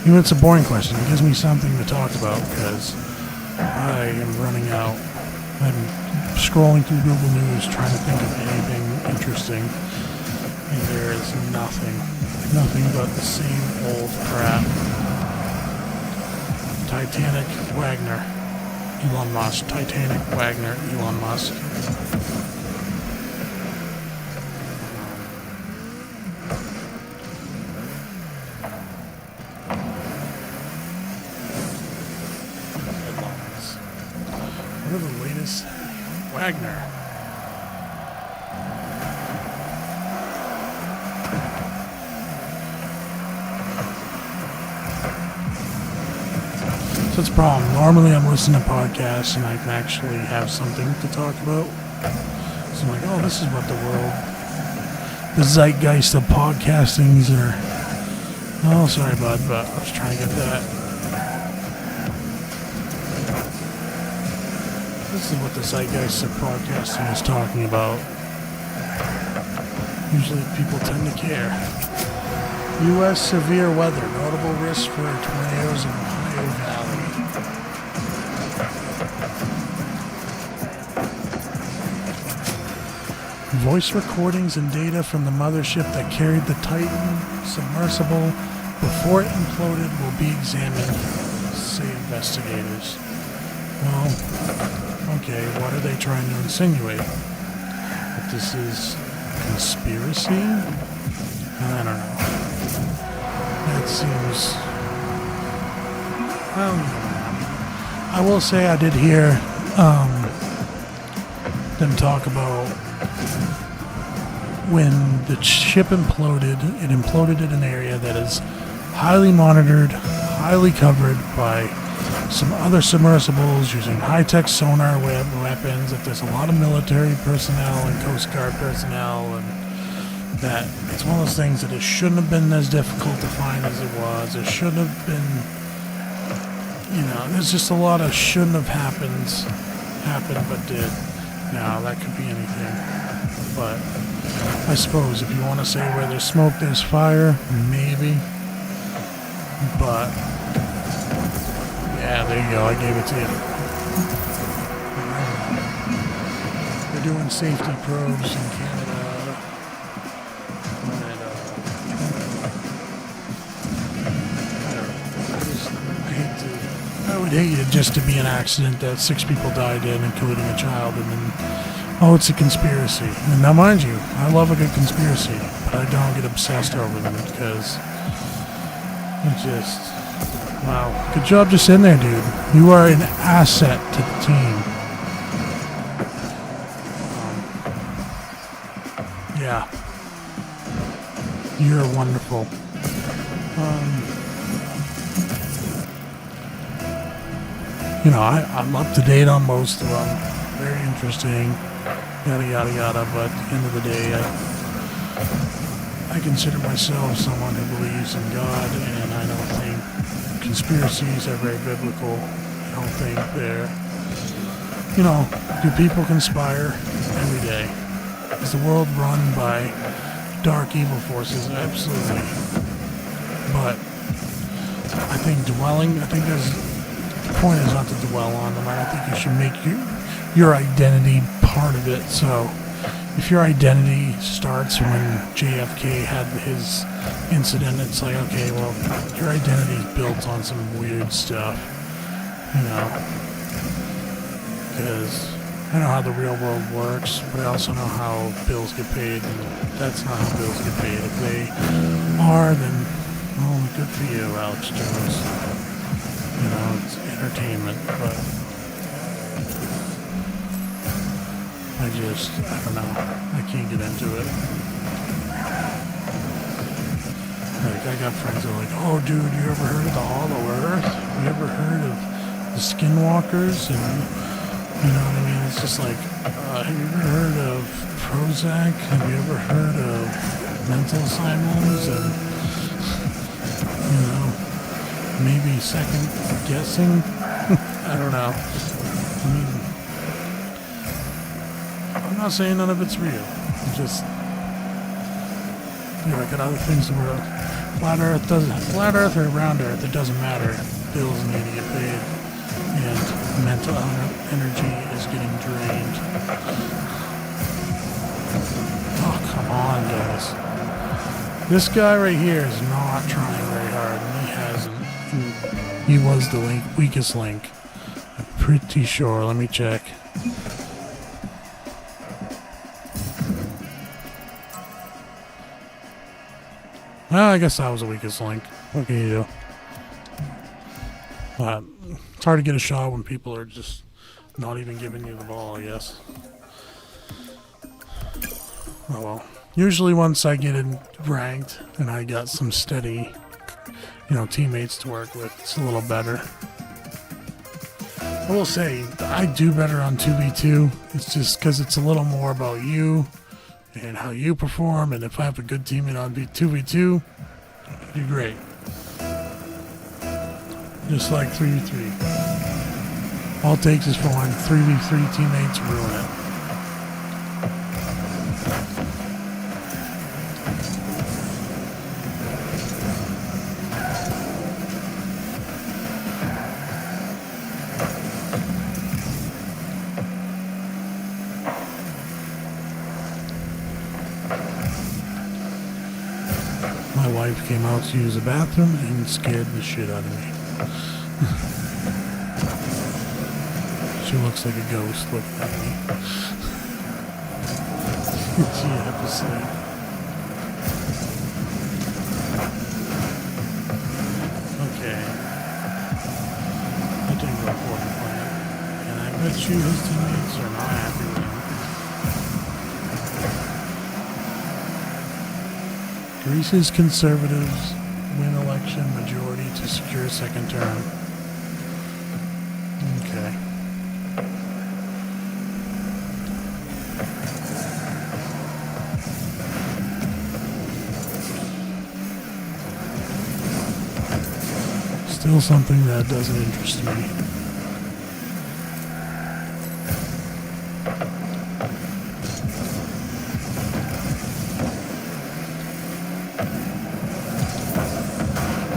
Even if it's a boring question, it gives me something to talk about because I am running out. I'm scrolling through Google News trying to think of anything interesting, and there is nothing but the same old crap. Titanic, Wagner, Elon Musk. Titanic, Wagner, Elon Musk. What are the latest? Wagner. So it's a problem. Normally I'm listening to podcasts and I can actually have something to talk about. So I'm like, oh, this is what the zeitgeist of podcastings are. Oh, sorry, bud, but I was trying to get that. This is what the zeitgeist of podcasting is talking about. Usually people tend to care. U.S. severe weather. Notable risk for tornadoes in Ohio Valley. Voice recordings and data from the mothership that carried the Titan submersible before it imploded will be examined, say investigators. Well, okay, what are they trying to insinuate? That this is conspiracy? I don't know. That seems... I don't know. I will say I did hear them talk about when the ship imploded, it imploded in an area that is highly monitored, highly covered by some other submersibles using high-tech sonar weapons, that there's a lot of military personnel and Coast Guard personnel, and that it's one of those things that it shouldn't have been as difficult to find as it was. It shouldn't have been, there's just a lot of shouldn't have happened but did. Now, that could be anything. But I suppose if you want to say where there's smoke, there's fire, maybe. But yeah, there you go. I gave it to you. They're doing safety probes in Canada. I would hate it just to be an accident that 6 people died in, including a child, and then, oh, it's a conspiracy. And now, mind you, I love a good conspiracy, but I don't get obsessed over them because it just... Wow. Good job just in there, dude. You are an asset to the team. Yeah. You're wonderful. I'm up to date on most of them. Very interesting. Yada, yada, yada. But at the end of the day, I consider myself someone who believes in God, and I don't think conspiracies are very biblical. I don't think they're, do people conspire every day? Is the world run by dark evil forces? Absolutely. But I think the point is not to dwell on them. I don't think you should make your identity part of it. So if your identity starts when JFK had his incident, it's like, okay, well, your identity is built on some weird stuff, because I know how the real world works, but I also know how bills get paid, and that's not how bills get paid. If they are, then, well, good for you, Alex Jones. It's entertainment, but I don't know. I can't get into it. Like, I got friends that are like, oh, dude, you ever heard of the Hollow Earth? You ever heard of the Skinwalkers? And, you know what I mean? It's just like, have you ever heard of Prozac? Have you ever heard of mental asylums? And, you know, maybe second guessing? I don't know. I mean, I'm not saying none of it's real. I'm just, you know, I got other things in the world. Flat Earth or round Earth, it doesn't matter. Bills need to get paid, and mental energy is getting drained. Oh, come on, guys. This guy right here is not trying very hard, and he hasn't. He was the weakest link. I'm pretty sure. Let me check. Well, I guess that was the weakest link. What can you do? It's hard to get a shot when people are just not even giving you the ball, I guess. Oh well. Usually once I get in ranked and I got some steady, you know, teammates to work with, it's a little better. I will say, I do better on 2v2. It's just because it's a little more about you and how you perform, and if I have a good teammate on 2v2, you're great. Just like 3v3. All it takes is for one 3v3 teammates to ruin it. My wife came out to use the bathroom and scared the shit out of me. She looks like a ghost looking at me. She had to sleep. Okay. I think we're important plan. And I bet you his teammates are not happy with him. Greece's conservatives win election majority to secure second term. Okay. Still something that doesn't interest me.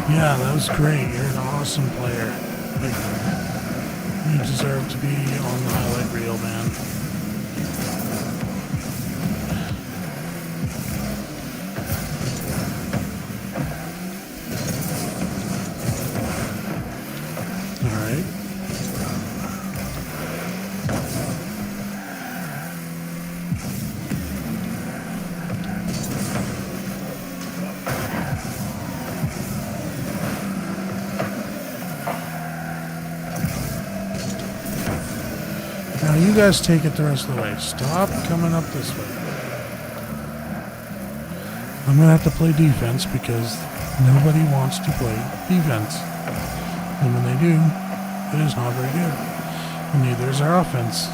Yeah, that was great. You're an awesome player. Like, you deserve to be on the highlight reel, man. Alright. Now you guys take it the rest of the way. Stop coming up this way. I'm going to have to play defense because nobody wants to play defense. And when they do, it is not very good. And neither is our offense.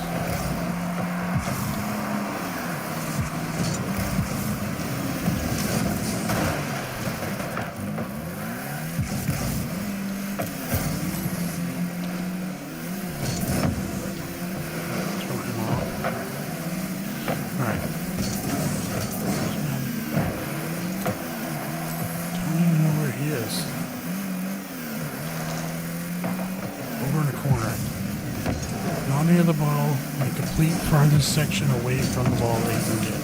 Near the ball, and a complete farthest section away from the ball that he can get.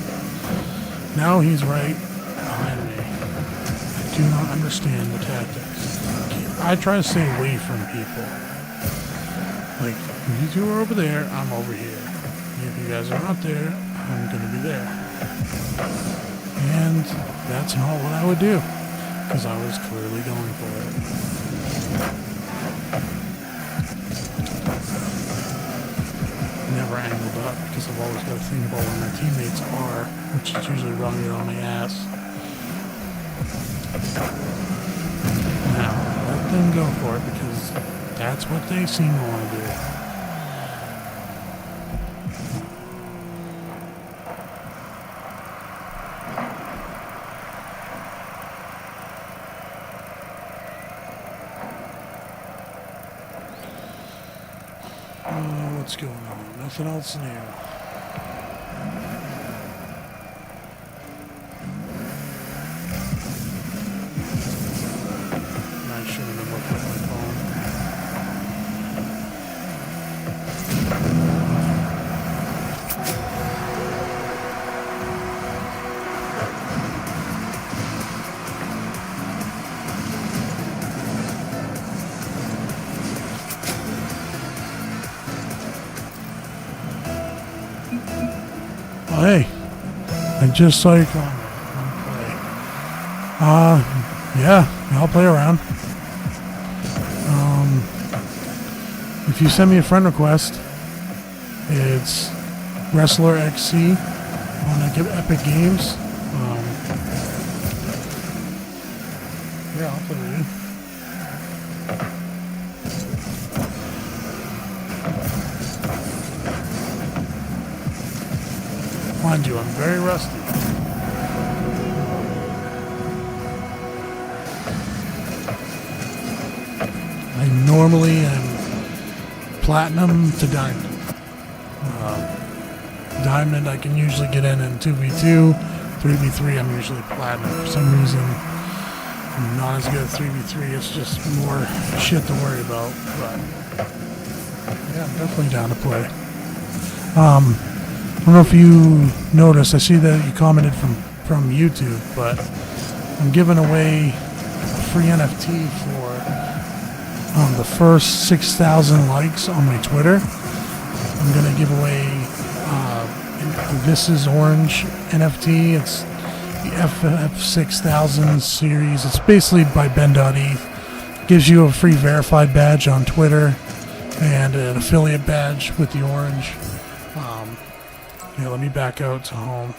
Now he's right behind me. I do not understand the tactics. I try to stay away from people. Like, if you two are over there, I'm over here. If you guys are not there, I'm going to be there. And that's not what I would do, because I was clearly going for it. Never angled up because I've always got to think about where my teammates are, which is usually running on my ass. them go for it because that's what they seem to want to do. What's going on? Nothing else new. I should have been looking at my phone. Oh, hey, I just saw you calling me. Yeah, I'll play around. If you send me a friend request, it's Wrestler XC on Epic Games. Yeah, I'll play with you. Mind you, I'm very rusty. I normally am platinum to diamond. Diamond I can usually get in 2v2, 3v3 I'm usually platinum. For some reason I'm not as good at 3v3, it's just more shit to worry about. But yeah, I'm definitely down to play. I don't know if you noticed, I see that you commented from YouTube, but I'm giving away a free NFT for the first 6,000 likes on my Twitter. I'm going to give away This Is Orange NFT. It's the FF6000 series. It's basically by Ben.eth. Gives you a free verified badge on Twitter and an affiliate badge with the orange. Let me back out to home.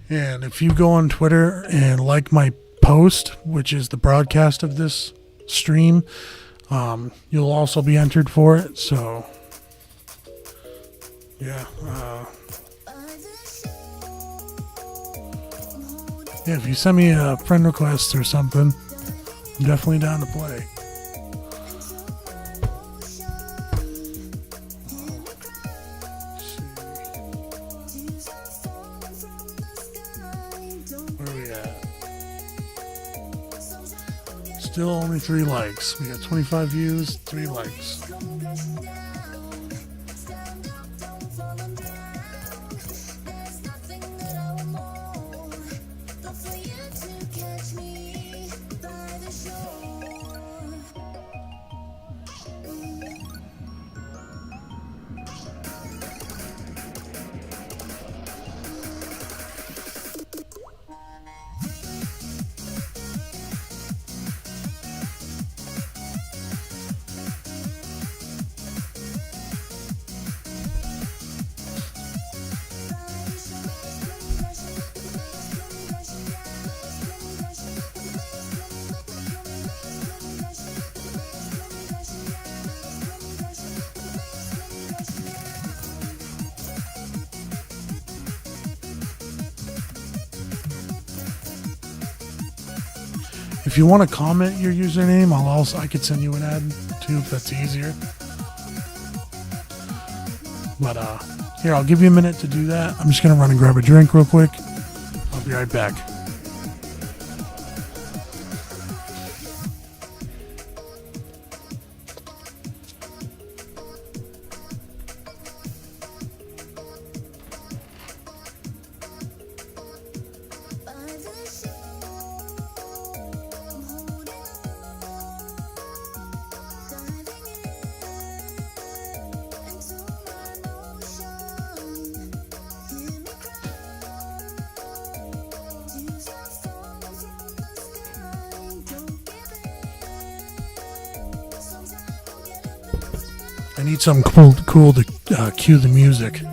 And if you go on Twitter and like my post, which is the broadcast of this stream, you'll also be entered for it. So, yeah. Yeah, if you send me a friend request or something, I'm definitely down to play. Still only 3 likes. We got 25 views, 3 likes. If you want to comment your username, I could send you an ad too if that's easier. But here, I'll give you a minute to do that. I'm just gonna run and grab a drink real quick. I'll be right back. I need something cool to cue the music.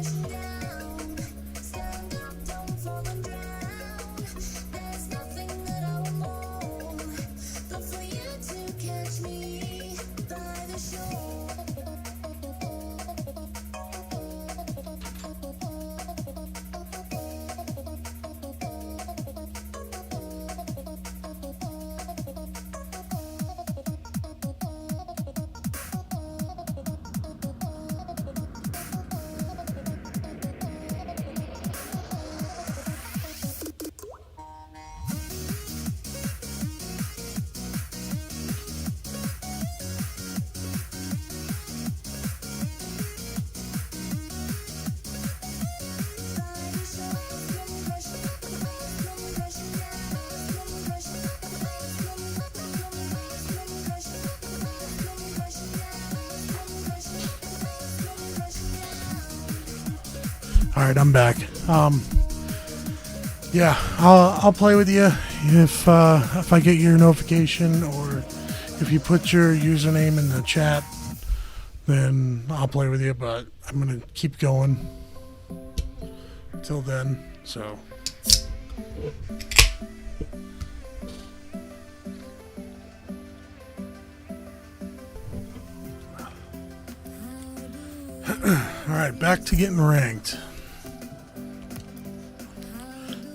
All right, I'm back. Yeah, I'll play with you if I get your notification, or if you put your username in the chat, then I'll play with you. But I'm gonna keep going till then. So. Alright, back to getting ranked.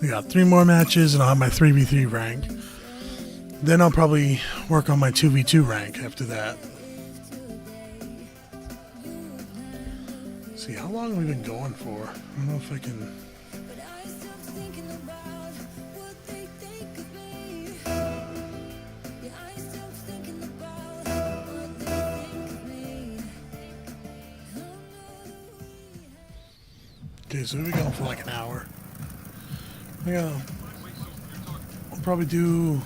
We got 3 more matches and I'll have my 3v3 rank. Then I'll probably work on my 2v2 rank after that. See, how long have we been going for? I don't know if I can... Okay, so we'll be going for like an hour. Yeah, we'll probably do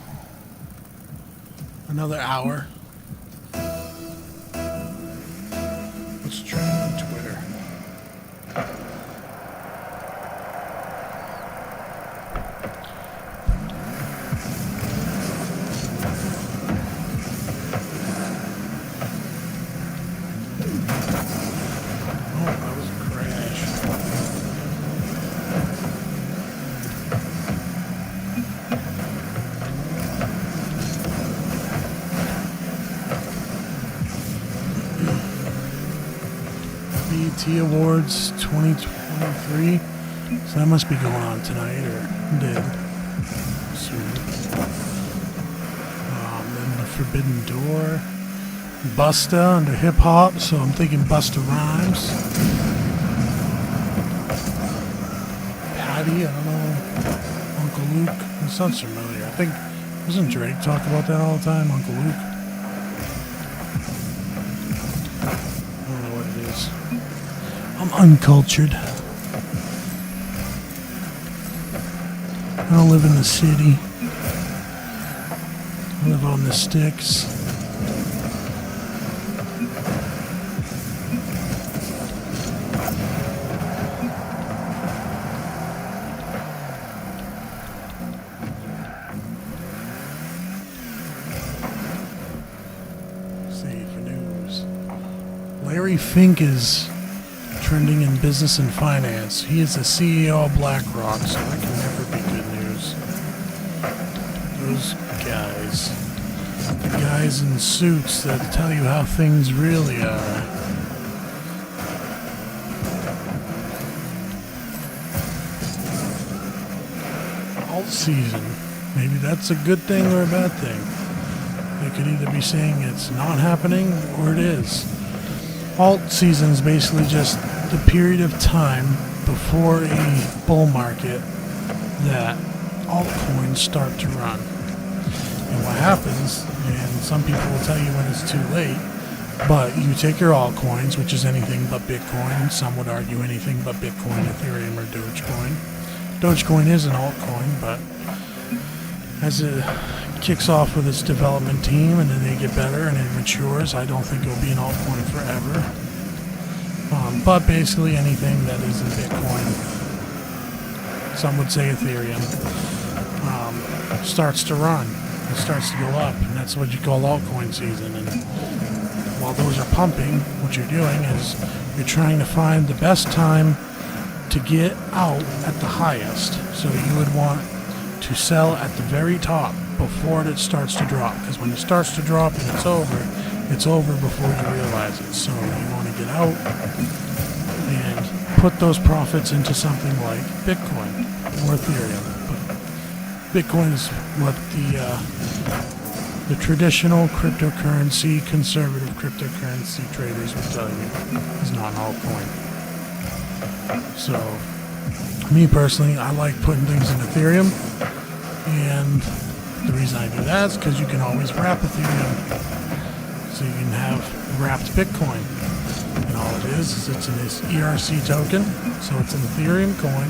another hour. Let's try on Twitter. Oh, that was a crash. BET Awards 2023. So that must be going on tonight, or did soon. Then the Forbidden Door. Busta under hip hop, so I'm thinking Busta Rhymes. Patty, I don't know. Uncle Luke. It sounds familiar. I think, doesn't Drake talk about that all the time? Uncle Luke? I don't know what it is. I'm uncultured. I don't live in the city. I live on the sticks. See for news. Larry Fink is trending in business and finance. He is the CEO of BlackRock, so that can never be good news. Those guys. The guys in suits that tell you how things really are. Alt season. Maybe that's a good thing or a bad thing. They could either be saying it's not happening or it is. Alt season is basically just the period of time before a bull market that altcoins start to run. And what happens, and some people will tell you when it's too late, but you take your altcoins, which is anything but Bitcoin. Some would argue anything but Bitcoin, Ethereum, or Dogecoin. Dogecoin is an altcoin, but as it kicks off with its development team and then they get better and it matures, I don't think it will be an altcoin forever. But basically anything that isn't Bitcoin, some would say Ethereum, starts to run. It starts to go up, and that's what you call altcoin season. And while those are pumping, what you're doing is you're trying to find the best time to get out at the highest. So you would want to sell at the very top before it starts to drop, because when it starts to drop and it's over before you realize it. So you want to get out and put those profits into something like Bitcoin or Ethereum. But Bitcoin is what the traditional cryptocurrency, conservative cryptocurrency traders will tell you is not an altcoin. So, me personally, I like putting things in Ethereum, and the reason I do that is because you can always wrap Ethereum. So you can have wrapped Bitcoin. And all it is it's in this ERC token, so it's an Ethereum coin,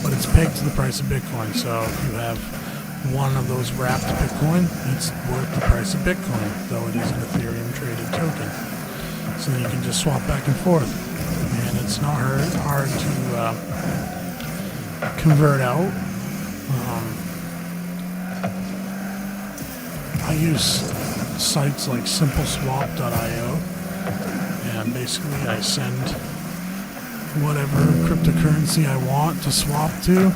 but it's pegged to the price of Bitcoin. So if you have one of those wrapped Bitcoin, it's worth the price of Bitcoin, though it is an Ethereum traded token. So then you can just swap back and forth. And It's not hard to convert out. I use sites like simpleswap.io, and basically I send whatever cryptocurrency I want to swap to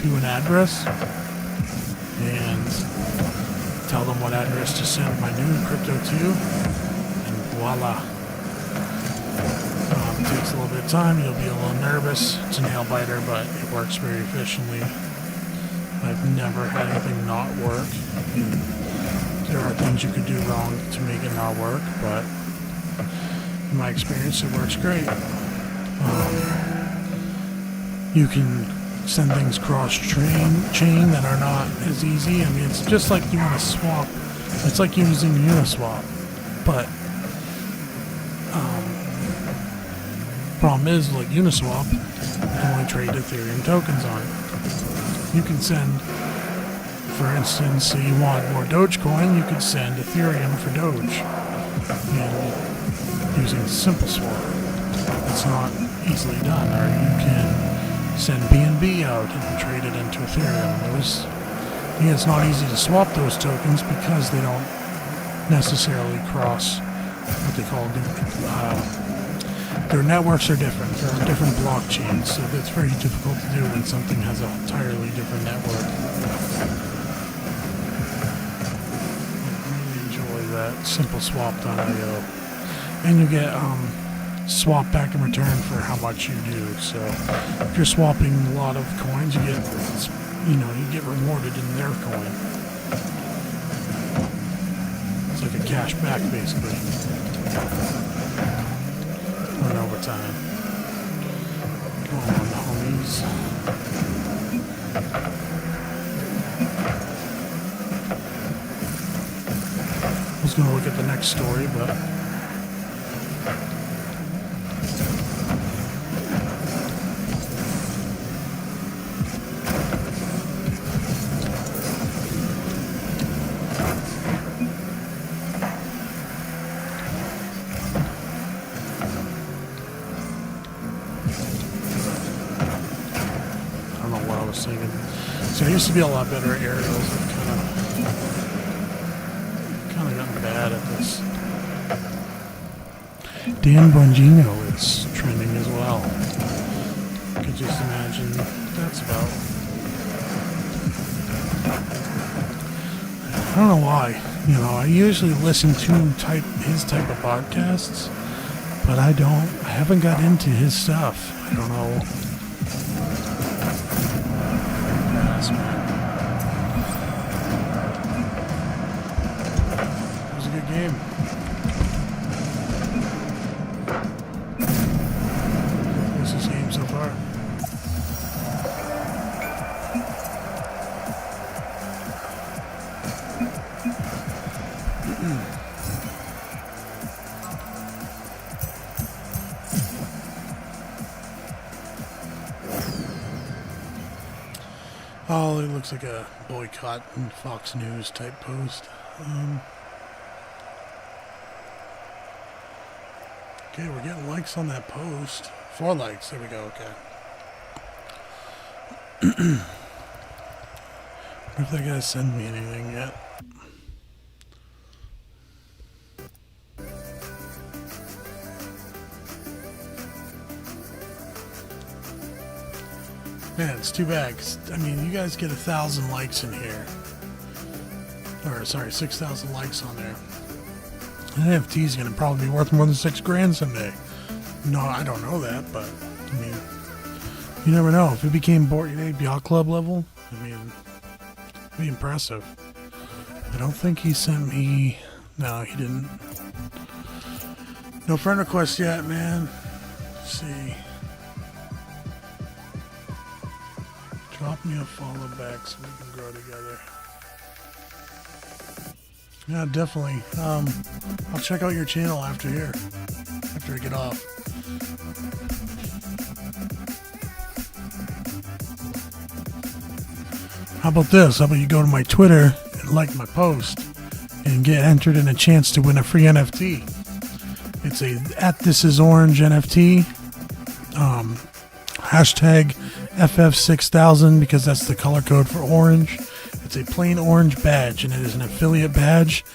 an address, and tell them what address to send my new crypto to, and voila. It takes a little bit of time. You'll be a little nervous. It's a nail biter, but it works very efficiently. I've never had anything not work. There are things you could do wrong to make it not work, but in my experience, it works great. You can send things cross-chain that are not as easy. I mean, it's just like doing a swap. It's like using Uniswap, but problem is, like Uniswap, you can only trade Ethereum tokens on it. You can send, for instance, say you want more Dogecoin, you could send Ethereum for Doge, and using SimpleSwap. It's not easily done. Or you can send BNB out and trade it into Ethereum. It's not easy to swap those tokens because they don't necessarily cross what they call their networks are different. There are different blockchains, so it's very difficult to do when something has an entirely different network. I really enjoy that simpleswap.io. And you get swap back in return for how much you do. So if you're swapping a lot of coins, you get rewarded in their coin. It's like a cash back, basically. And over time. Come on, homies. I was going to look at the next story, but so I used to be a lot better at aerials. I've kind of gotten bad at this. Dan Bongino is trending as well. You could just imagine that's about. I don't know why. I usually listen to his type of podcasts, but I haven't got into his stuff. I don't know. Game. What's this game so far? Oh, it looks like a boycott and Fox News type post. Okay, we're getting likes on that post. 4 likes. There we go. Okay. Wonder if that guy sent me anything yet. Man, it's too bad. I mean, you guys get 1,000 likes in here. Or, sorry, 6,000 likes on there. NFT is going to probably be worth more than $6,000 someday. No, I don't know that, but I mean, you never know. If it became Bored Ape Yacht Club level, I mean, it'd be impressive. I don't think he sent me. No, he didn't. No friend request yet, man. Let's see. Drop me a follow back so we can grow together. Yeah, definitely. I'll check out your channel after here. After I get off. How about this? How about you go to my Twitter and like my post and get entered in a chance to win a free NFT. It's a @ThisIsOrange NFT. Hashtag FF6000 because that's the color code for orange. It's a plain orange badge, and it is an affiliate badge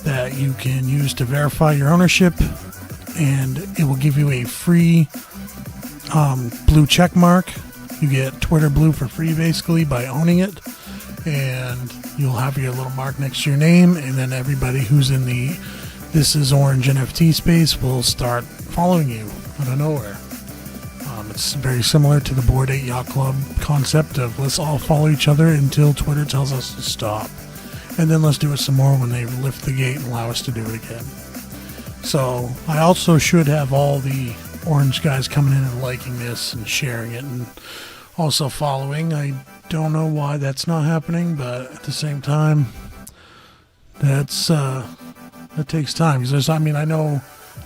that you can use to verify your ownership, and it will give you a free blue check mark. You get Twitter Blue for free basically by owning it, and you'll have your little mark next to your name, and then everybody who's in the This Is Orange NFT space will start following you out of nowhere. It's very similar to the Bored Ape Yacht Club concept of let's all follow each other until Twitter tells us to stop. And then let's do it some more when they lift the gate and allow us to do it again. So I also should have all the orange guys coming in and liking this and sharing it and also following. I don't know why that's not happening, but at the same time, that takes time. Because I know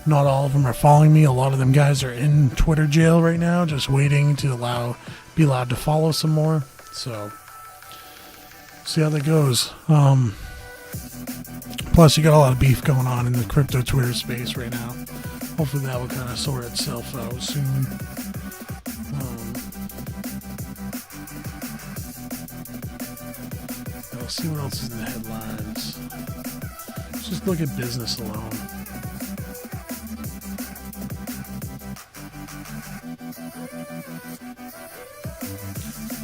not all of them are following me. A lot of them guys are in Twitter jail right now, just waiting to be allowed to follow some more. So, see how that goes. Plus, you got a lot of beef going on in the crypto Twitter space right now. Hopefully that will kind of sort itself out soon. Let's see what else is in the headlines. Let's just look at business alone.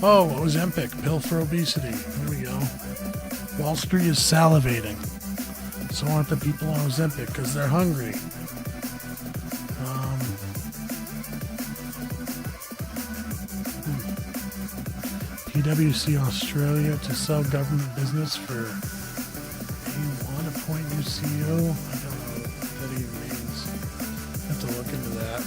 Oh, Ozempic, pill for obesity. Here we go. Wall Street is salivating. So aren't the people on Ozempic because they're hungry. PwC Australia to sell government business for A1, appoint new CEO. I don't know what that even means. I have to look into that.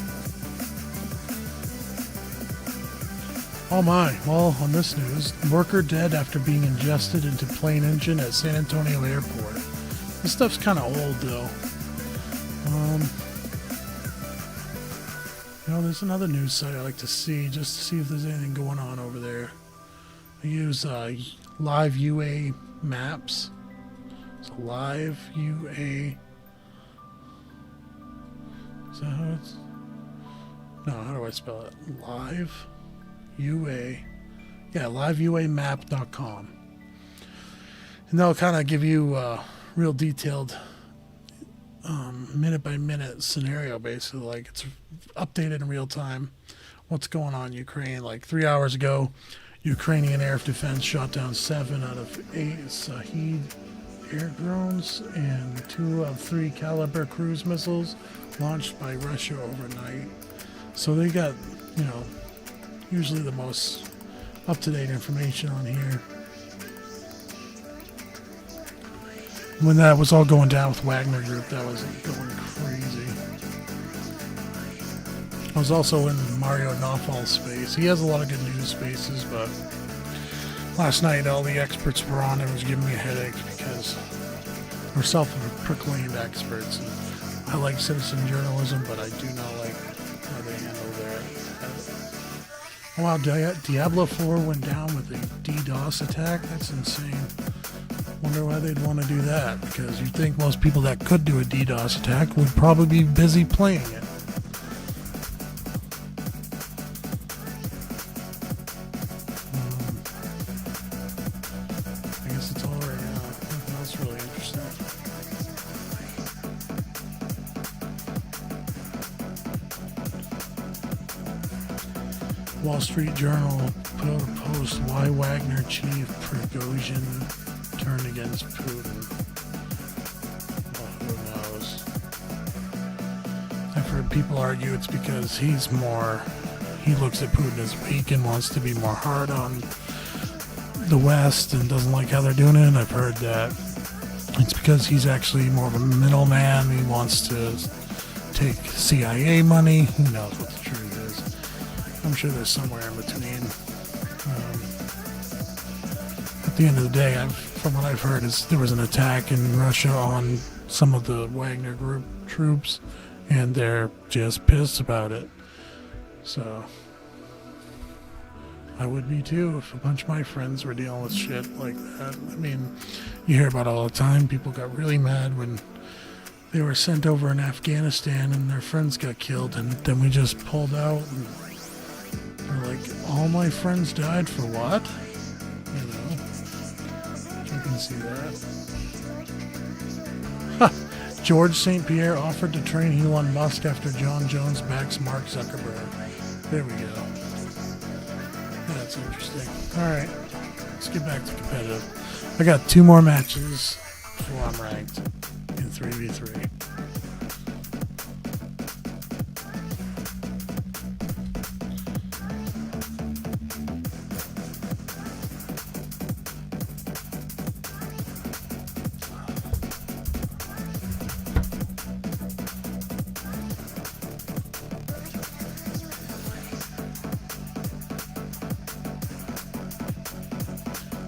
Oh my, well, on this news, worker dead after being ingested into plane engine at San Antonio Airport. This stuff's kind of old, though. There's another news site I like to see, just to see if there's anything going on over there. I use Live UA Maps. So Live UA. Is that how it's? No, how do I spell it? Live UA. Yeah, liveuamap.com. And they'll kind of give you real detailed minute by minute scenario, basically. Like it's updated in real time. What's going on in Ukraine? Like 3 hours ago, Ukrainian air defense shot down 7 out of 8 Shahed air drones and 2 of 3 Caliber cruise missiles launched by Russia overnight. So they got, usually the most up-to-date information on here. When that was all going down with Wagner Group, that was going crazy. I was also in Mario Nawfal's space. He has a lot of good news spaces, but last night all the experts were on and it was giving me a headache because we're self-proclaimed experts. And I like citizen journalism, but I do not like how they handle their... Oh wow, Diablo 4 went down with a DDoS attack? That's insane. Wonder why they'd want to do that, because you'd think most people that could do a DDoS attack would probably be busy playing it. I guess it's all right now. Nothing else really interesting. Wall Street Journal put out a post, why Wagner chief Prigozhin turned against Putin. Well, who knows? I've heard people argue it's because he looks at Putin as weak and wants to be more hard on the West and doesn't like how they're doing it. And I've heard that it's because he's actually more of a middleman. He wants to take CIA money. Who knows what the truth is? I'm sure there's somewhere in between. At the end of the day, from what I've heard, is there was an attack in Russia on some of the Wagner Group troops, and they're just pissed about it. So I would be too if a bunch of my friends were dealing with shit like that. I mean, you hear about it all the time. People got really mad when they were sent over in Afghanistan and their friends got killed, and then we just pulled out and All my friends died for what? You know, you can see that. George St. Pierre offered to train Elon Musk after John Jones backs Mark Zuckerberg. There we go. That's interesting. Alright, let's get back to competitive. I got 2 more matches before I'm ranked in 3v3.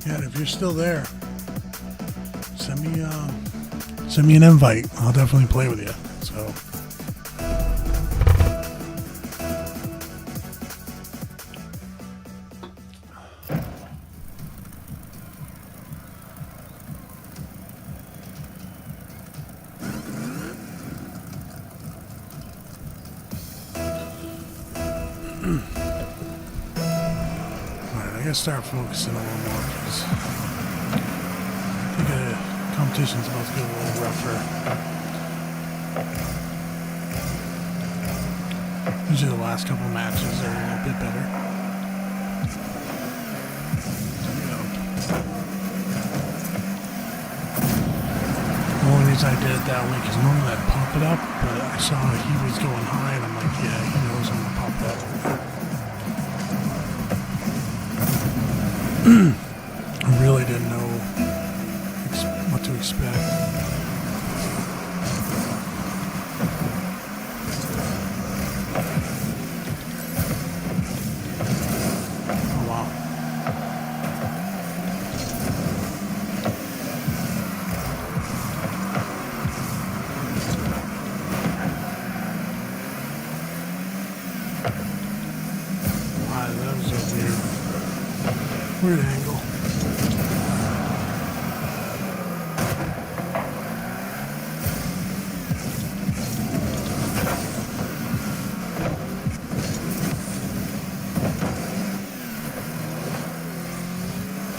Yeah, and if you're still there, send me an invite. I'll definitely play with you. So. I gotta start focusing a little more because I think the competition's about to get a little rougher. Usually the last couple of matches are a little bit better. The only reason I did it that week is normally I'd pop it up, but I saw he was going high and I'm like, yeah, he knows I'm gonna pop that. I really didn't know what to expect. Oh wow. Wow, that was a weird angle.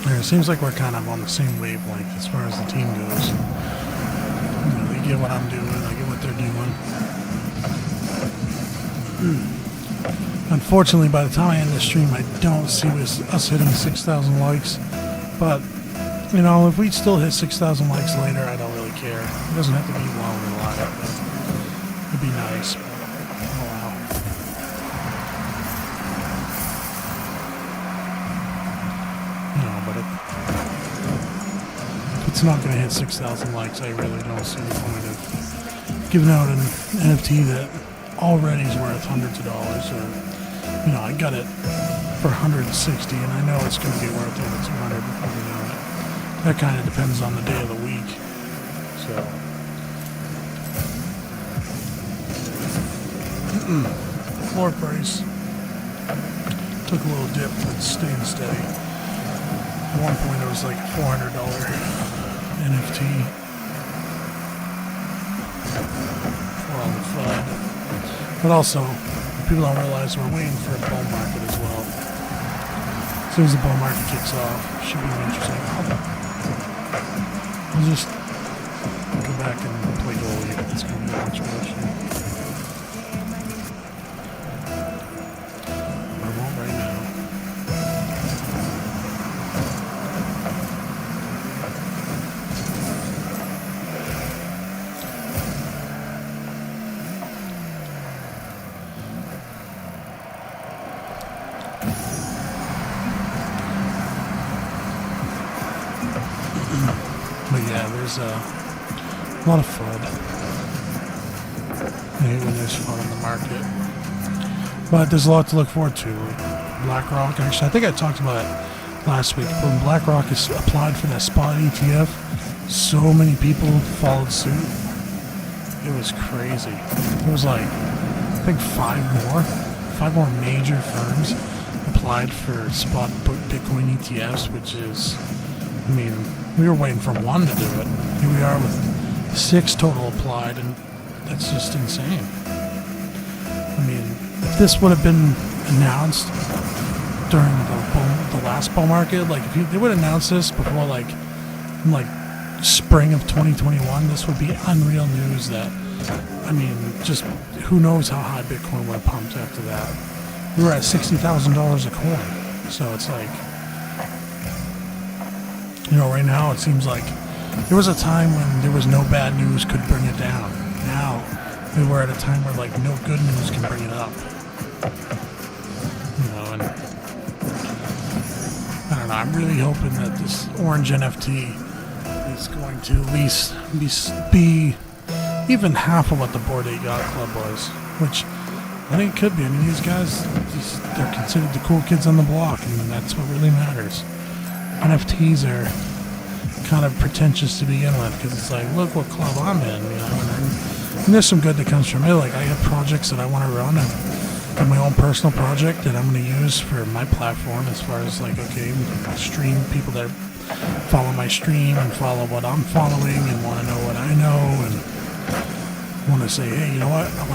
It seems like we're kind of on the same wavelength as far as the team goes. You know, they get what I'm doing, I get what they're doing. Unfortunately, by the time I end the stream, I don't see us hitting 6,000 likes. But, you know, if we still hit 6,000 likes later, I don't really care. It doesn't have to be while we're live, but it'd be nice. Oh, wow. It's not going to hit 6,000 likes. I really don't see the point of giving out an NFT that already is worth hundreds of dollars. Or, you know, I got it for 160, and I know it's going to be worth over 200 before we know it. That kind of depends on the day of the week. So, floor price took a little dip, but it's staying steady. At one point, it was like $400. NFT for all the FUD. But also, people don't realize we're waiting for a bull market as well. As soon as the bull market kicks off, it should be interesting. I'll just go back and play goalie. It's going to be a controversial. I won't right now. But yeah, there's a lot of FUD. When there's FUD on the market. But there's a lot to look forward to. BlackRock, actually, I think I talked about it last week. When BlackRock has applied for that spot ETF, so many people followed suit. It was crazy. It was like, I think five more major firms applied for spot Bitcoin ETFs, which is, I mean, we were waiting for one to do it. Here we are with 6 total applied, and that's just insane. I mean, if this would have been announced during the last bull market. Like if they would announce this before like spring of 2021, this would be unreal news. That, I mean, just who knows how high Bitcoin would have pumped after that. We were at $60,000 a coin, so it's like, you know, right now it seems like there was a time when there was no bad news could bring it down. Now we're at a time where like no good news can bring it up. You know, and I don't know. I'm really hoping that this orange NFT is going to at least be even half of what the Bored Ape Yacht Club was, which I think it could be. I mean, these guys, they're considered the cool kids on the block, and that's what really matters. NFTs are kind of pretentious to begin with, because it's like, look what club I'm in, you know, and there's some good that comes from it. Like, I have projects that I want to run. I've got my own personal project that I'm going to use for my platform, as far as like, okay, stream people that follow my stream and follow what I'm following and want to know what I know, and want to say, hey, you know what, I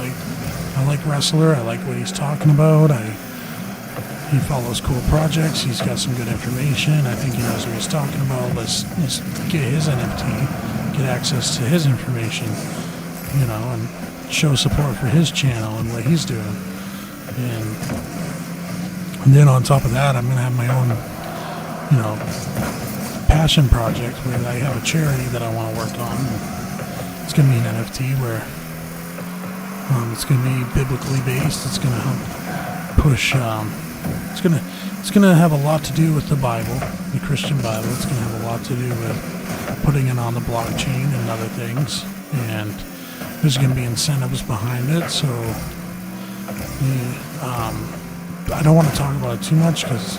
like Wrestler, I like what he's talking about, he follows cool projects, he's got some good information, I think he knows what he's talking about, let's get his NFT, get access to his information, you know, and show support for his channel and what he's doing. And then on top of that, I'm going to have my own, you know, passion project where I have a charity that I want to work on. It's going to be an NFT where it's going to be biblically based. It's going to help push. It's going to have a lot to do with the Bible, the Christian Bible. It's going to have a lot to do with putting it on the blockchain and other things. And there's going to be incentives behind it. So I don't want to talk about it too much, because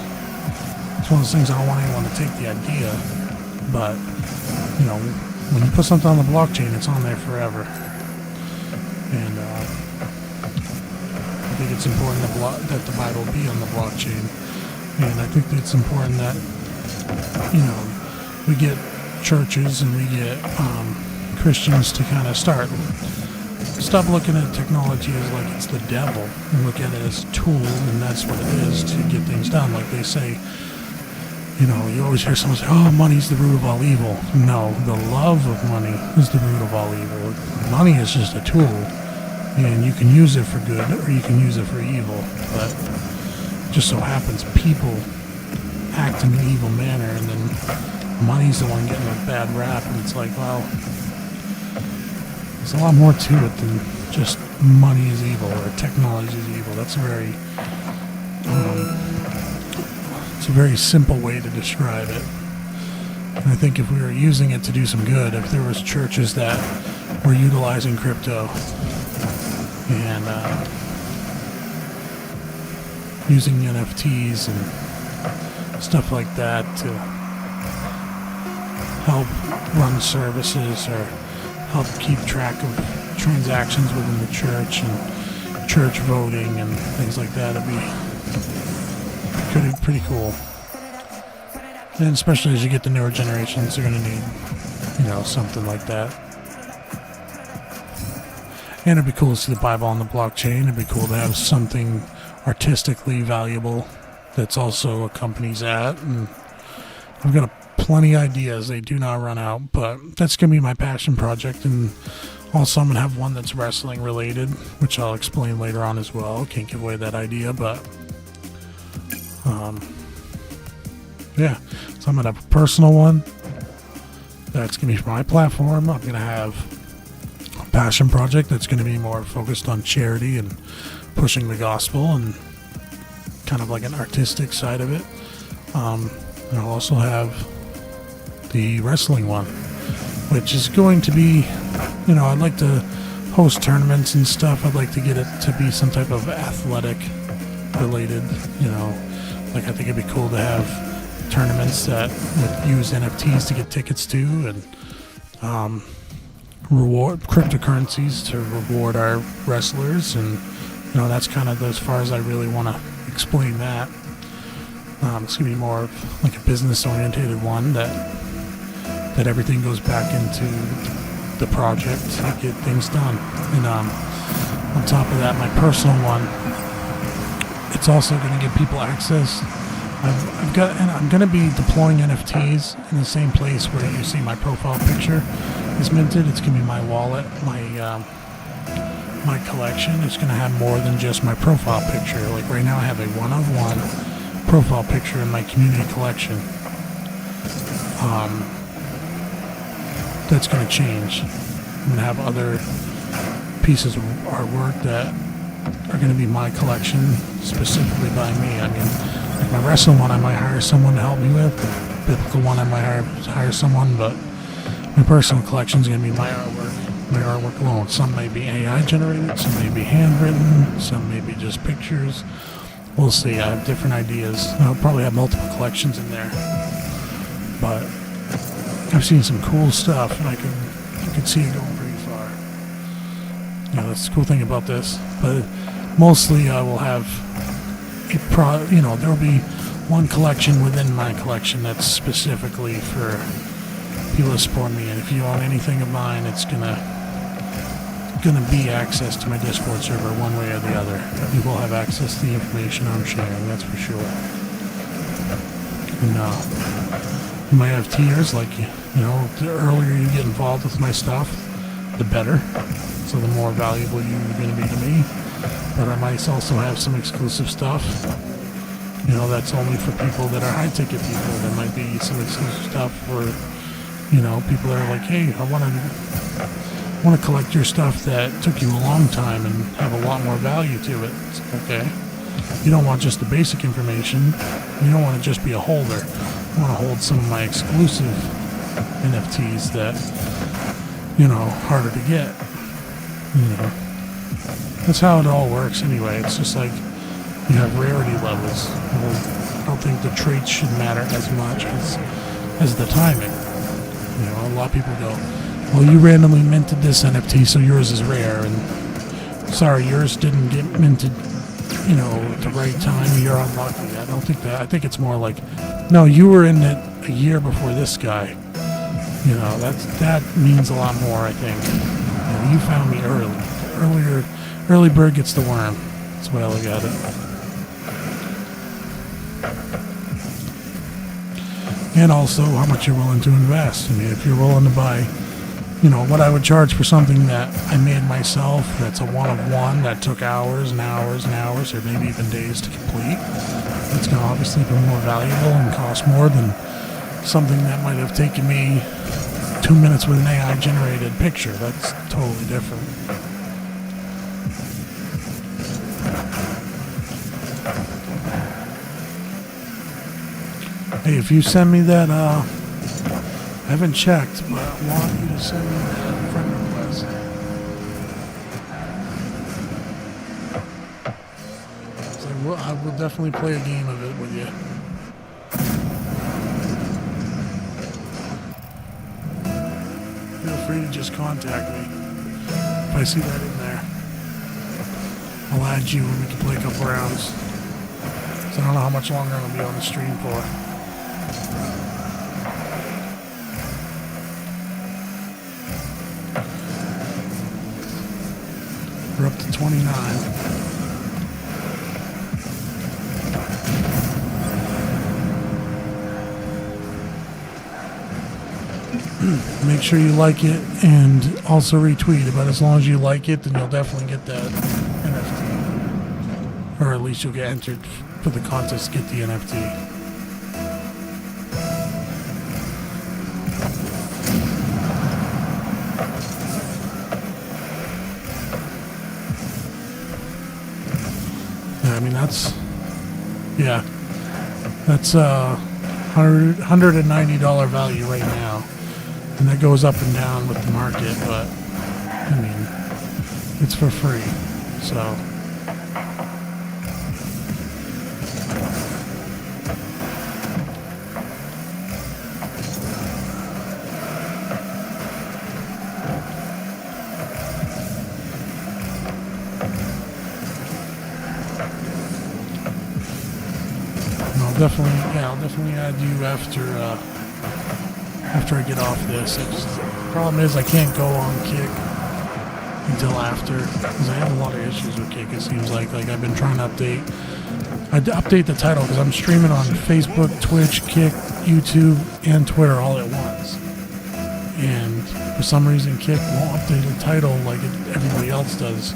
it's one of those things I don't want anyone to take the idea. But, you know, when you put something on the blockchain, it's on there forever. And I think it's important that the Bible be on the blockchain. And I think it's important that, you know, we get churches and we get Christians to kind of stop looking at technology as like it's the devil, and look at it as a tool, and that's what it is to get things done. Like they say, you know, you always hear someone say, oh, money's the root of all evil. No, the love of money is the root of all evil. Money is just a tool, and you can use it for good or you can use it for evil. But it just so happens people act in an evil manner, and then money's the one getting a bad rap, and it's like, well, there's a lot more to it than just money is evil or technology is evil. That's a very simple way to describe it. And I think if we were using it to do some good, if there was churches that were utilizing crypto and using NFTs and stuff like that to help run services or help keep track of transactions within the church and church voting and things like that, it'd be pretty cool. And especially as you get the newer generations, they're going to need, you know, something like that. And it'd be cool to see the Bible on the blockchain. It'd be cool to have something artistically valuable that's also accompanies that. And I've got plenty of ideas. They do not run out, but that's going to be my passion project. And also I'm going to have one that's wrestling related, which I'll explain later on as well. Can't give away that idea, but yeah. So I'm going to have a personal one that's going to be for my platform. I'm going to have a passion project that's going to be more focused on charity and pushing the gospel and kind of like an artistic side of it. And I'll also have the wrestling one, which is going to be, you know, I'd like to host tournaments and stuff. I'd like to get it to be some type of athletic related, you know, like I think it'd be cool to have tournaments that would use NFTs to get tickets to, and reward cryptocurrencies to reward our wrestlers. And, you know, that's kind of as far as I really want to explain that. It's going to be more of like a business oriented one that everything goes back into the project to get things done. And on top of that, my personal one, it's also going to give people access I've got, and I'm going to be deploying NFTs in the same place where you see my profile picture is minted. It's going to be my wallet, my collection. It's going to have more than just my profile picture. Like right now, I have a one-of-one profile picture in my community collection. That's going to change. I'm going to have other pieces of artwork that are going to be my collection specifically by me. I mean, like my wrestling one, I might hire someone to help me with. The biblical one, I might hire someone, but my personal collection is going to be my artwork alone. Some may be AI generated, some may be handwritten, some may be just pictures. We'll see. I have different ideas. I'll probably have multiple collections in there, but I've seen some cool stuff, and I can see it going pretty far. Yeah, that's the cool thing about this. But mostly, I will have there will be one collection within my collection that's specifically for people to support me. And if you own anything of mine, it's gonna be access to my Discord server one way or the other. You will have access to the information I'm sharing, that's for sure. And you might have tiers, like, the earlier you get involved with my stuff, the better. So the more valuable you're going to be to me. But I might also have some exclusive stuff, that's only for people that are high ticket people. There might be some exclusive stuff for, people that are like, hey, I want to collect your stuff that took you a long time and have a lot more value to it. It's okay. You don't want just the basic information. You don't want to just be a holder. You want to hold some of my exclusive NFTs that, harder to get. That's how it all works anyway. It's just like you have rarity levels. I don't think the traits should matter as much as the timing. A lot of people go, well, you randomly minted this NFT, so yours is rare, and sorry, yours didn't get minted, at the right time. You're unlucky. I don't think that. I think it's more like, no, you were in it a year before this guy. That means a lot more, I think. You found me early. Early bird gets the worm. That's the way I look at it. And also how much you're willing to invest. I mean, if you're willing to buy, what I would charge for something that I made myself, that's a one-of-one, that took hours and hours and hours, or maybe even days to complete, it's going to obviously be more valuable and cost more than something that might have taken me 2 minutes with an AI-generated picture. That's totally different. Hey, if you send me that, I haven't checked, but I want you to send me that friend request. So I will definitely play a game of it with you. Feel free to just contact me if I see that in there. I'll add you and we can play a couple rounds. So I don't know how much longer I'm going to be on the stream for. We're up to 29. Make sure you like it and also retweet it. But as long as you like it, then you'll definitely get that NFT. Or at least you'll get entered for the contest to get the NFT. I mean, that's $190 value right now, and that goes up and down with the market, but I mean, it's for free, so. I'll definitely add you after I get off this. The problem is I can't go on Kick until after, because I have a lot of issues with Kick. Kick. It seems like I've been trying to update. I update the title because I'm streaming on Facebook, Twitch, Kick, YouTube, and Twitter all at once. And for some reason, Kick won't update the title like everybody else does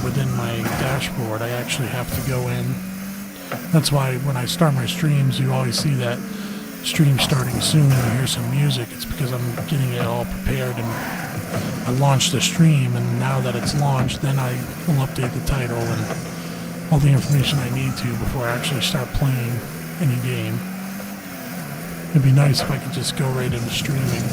within my dashboard. I actually have to go in. That's why when I start my streams, you always see that stream starting soon and you hear some music. It's because I'm getting it all prepared, and I launched the stream, and now that it's launched, then I will update the title and all the information I need to before I actually start playing any game. It'd be nice if I could just go right into streaming.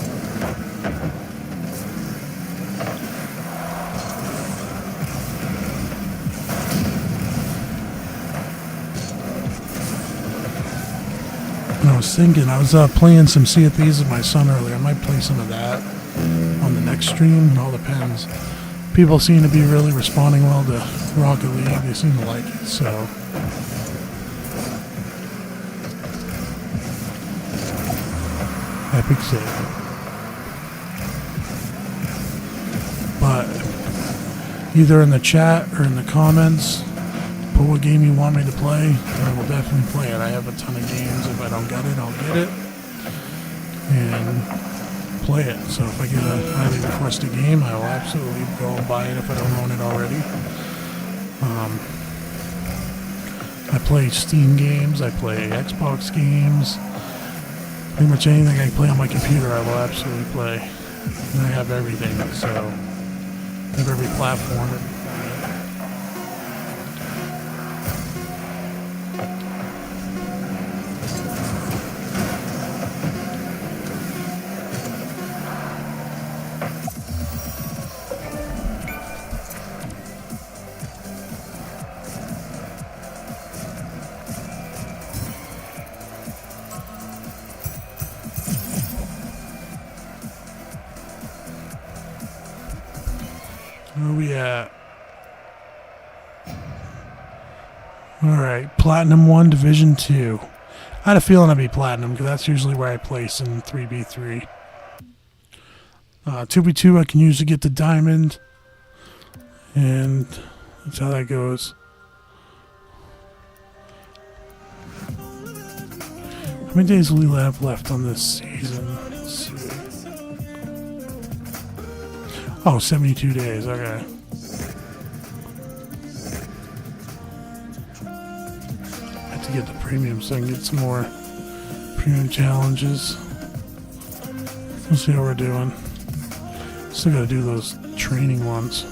And I was thinking, I was playing some Sea of Thieves with my son earlier. I might play some of that on the next stream. It all depends. People seem to be really responding well to Rocket League. They seem to like it, so. Epic save. But either in the chat or in the comments, put what game you want me to play, and I will definitely play it. I have a ton of games. If I don't get it, I'll get it and play it. So if I get a highly requested game, I will absolutely go and buy it if I don't own it already. I play Steam games, I play Xbox games, pretty much anything I can play on my computer I will absolutely play. And I have everything, so I have every platform. Where are we at? Alright, Platinum 1, Division 2. I had a feeling I'd be Platinum because that's usually where I place in 3v3. 2v2 I can usually get the Diamond. And that's how that goes. How many days will we have left on this season? Let's see. Oh, 72 days, okay. I have to get the premium so I can get some more premium challenges. We'll see how we're doing. Still gotta do those training ones.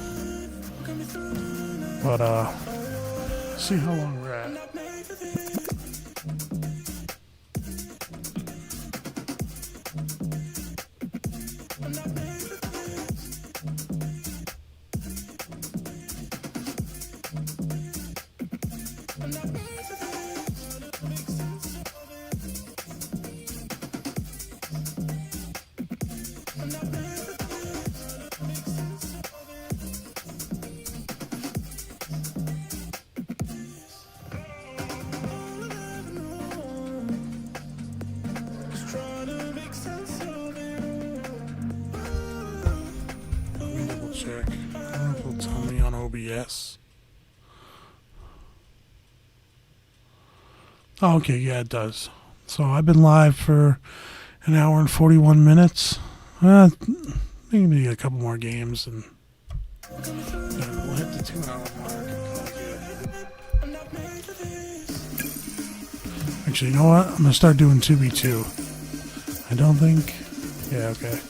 But, see how long we're at. Check. I don't know if it'll tell me on OBS. Oh, okay, yeah, it does. So I've been live for an hour and 41 minutes. Maybe a couple more games and we'll hit the 2-hour mark. Actually, you know what? I'm going to start doing 2v2. I don't think... Yeah, okay.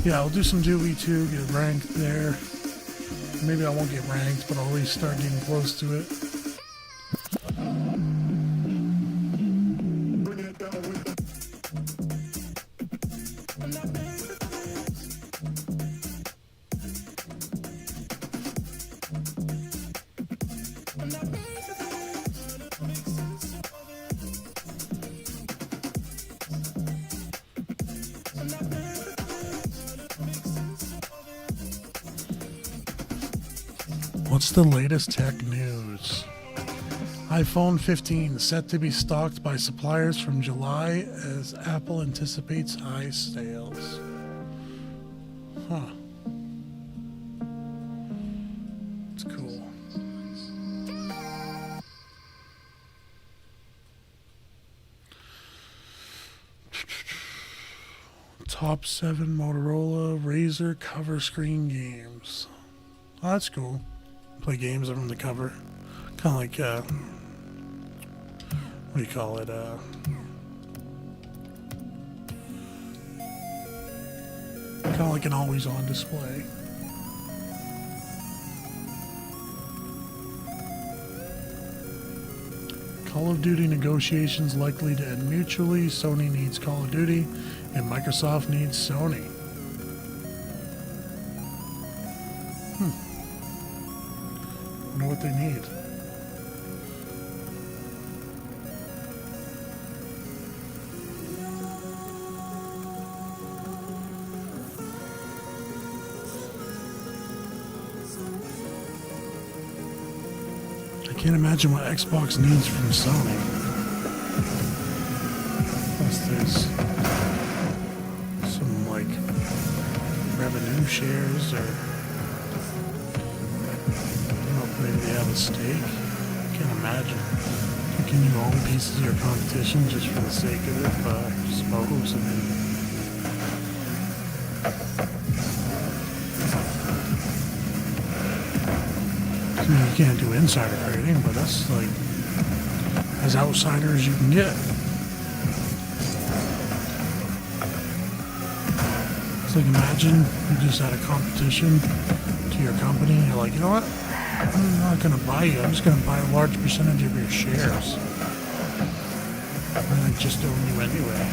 Yeah, I'll do some 2v2, get ranked there. Maybe I won't get ranked, but I'll at least start getting close to it. What's the latest tech news? iPhone 15 set to be stocked by suppliers from July as Apple anticipates high sales. Huh. It's cool. cool. Top 7 Motorola Razr cover screen games. Oh, that's cool. Play games from the cover. Kind of like, what do you call it? Kind of like an always on display. Call of Duty negotiations likely to end mutually. Sony needs Call of Duty, and Microsoft needs Sony. Wonder what they need. I can't imagine what Xbox needs from Sony. Plus there's some like revenue shares, or I don't know if maybe they have a stake. I can't imagine. Can you own pieces of your competition just for the sake of it? I suppose. I mean, you can't do insider trading, but that's like as outsider as you can get. It's like, imagine you just had a competition to your company, and you're like, you know what? I'm not going to buy you. I'm just going to buy a large percentage of your shares. And I just own you anyway.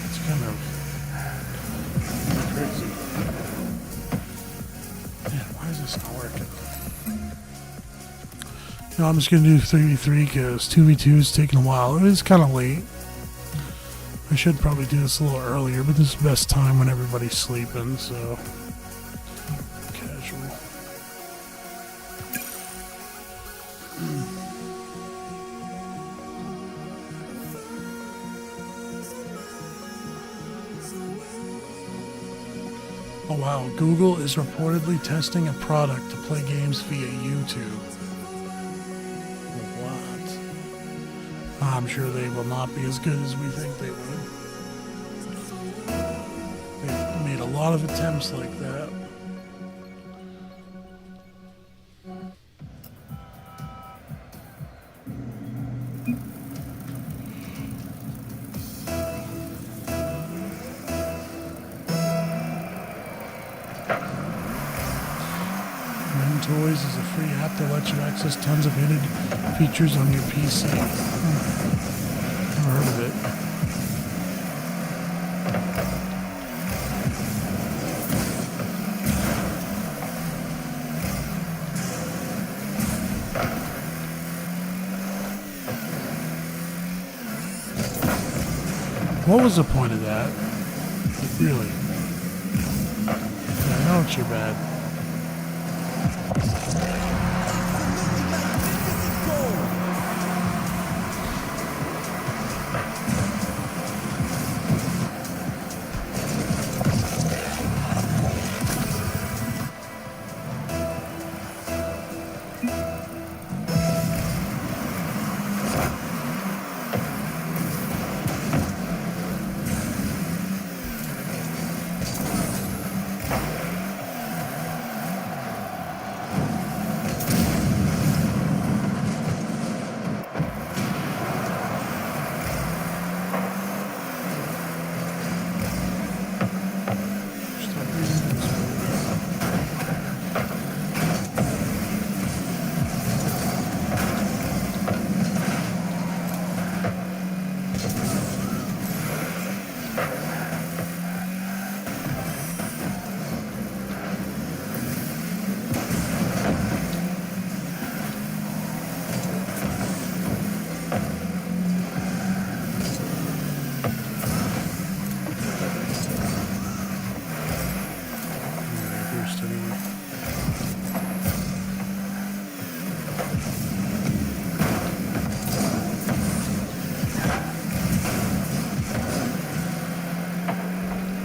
It's kind of crazy. Man, why is this not working? No, I'm just going to do 3v3 because 2v2 is taking a while. It is kind of late. I should probably do this a little earlier, but this is the best time when everybody's sleeping, so casual. Oh wow, Google is reportedly testing a product to play games via YouTube. What? I'm sure they will not be as good as we think they would. They've made a lot of attempts like that. Toys is a free app that lets you access tons of hidden features on your PC. Never heard of it. What was the point of that? Really? I know it's your bad.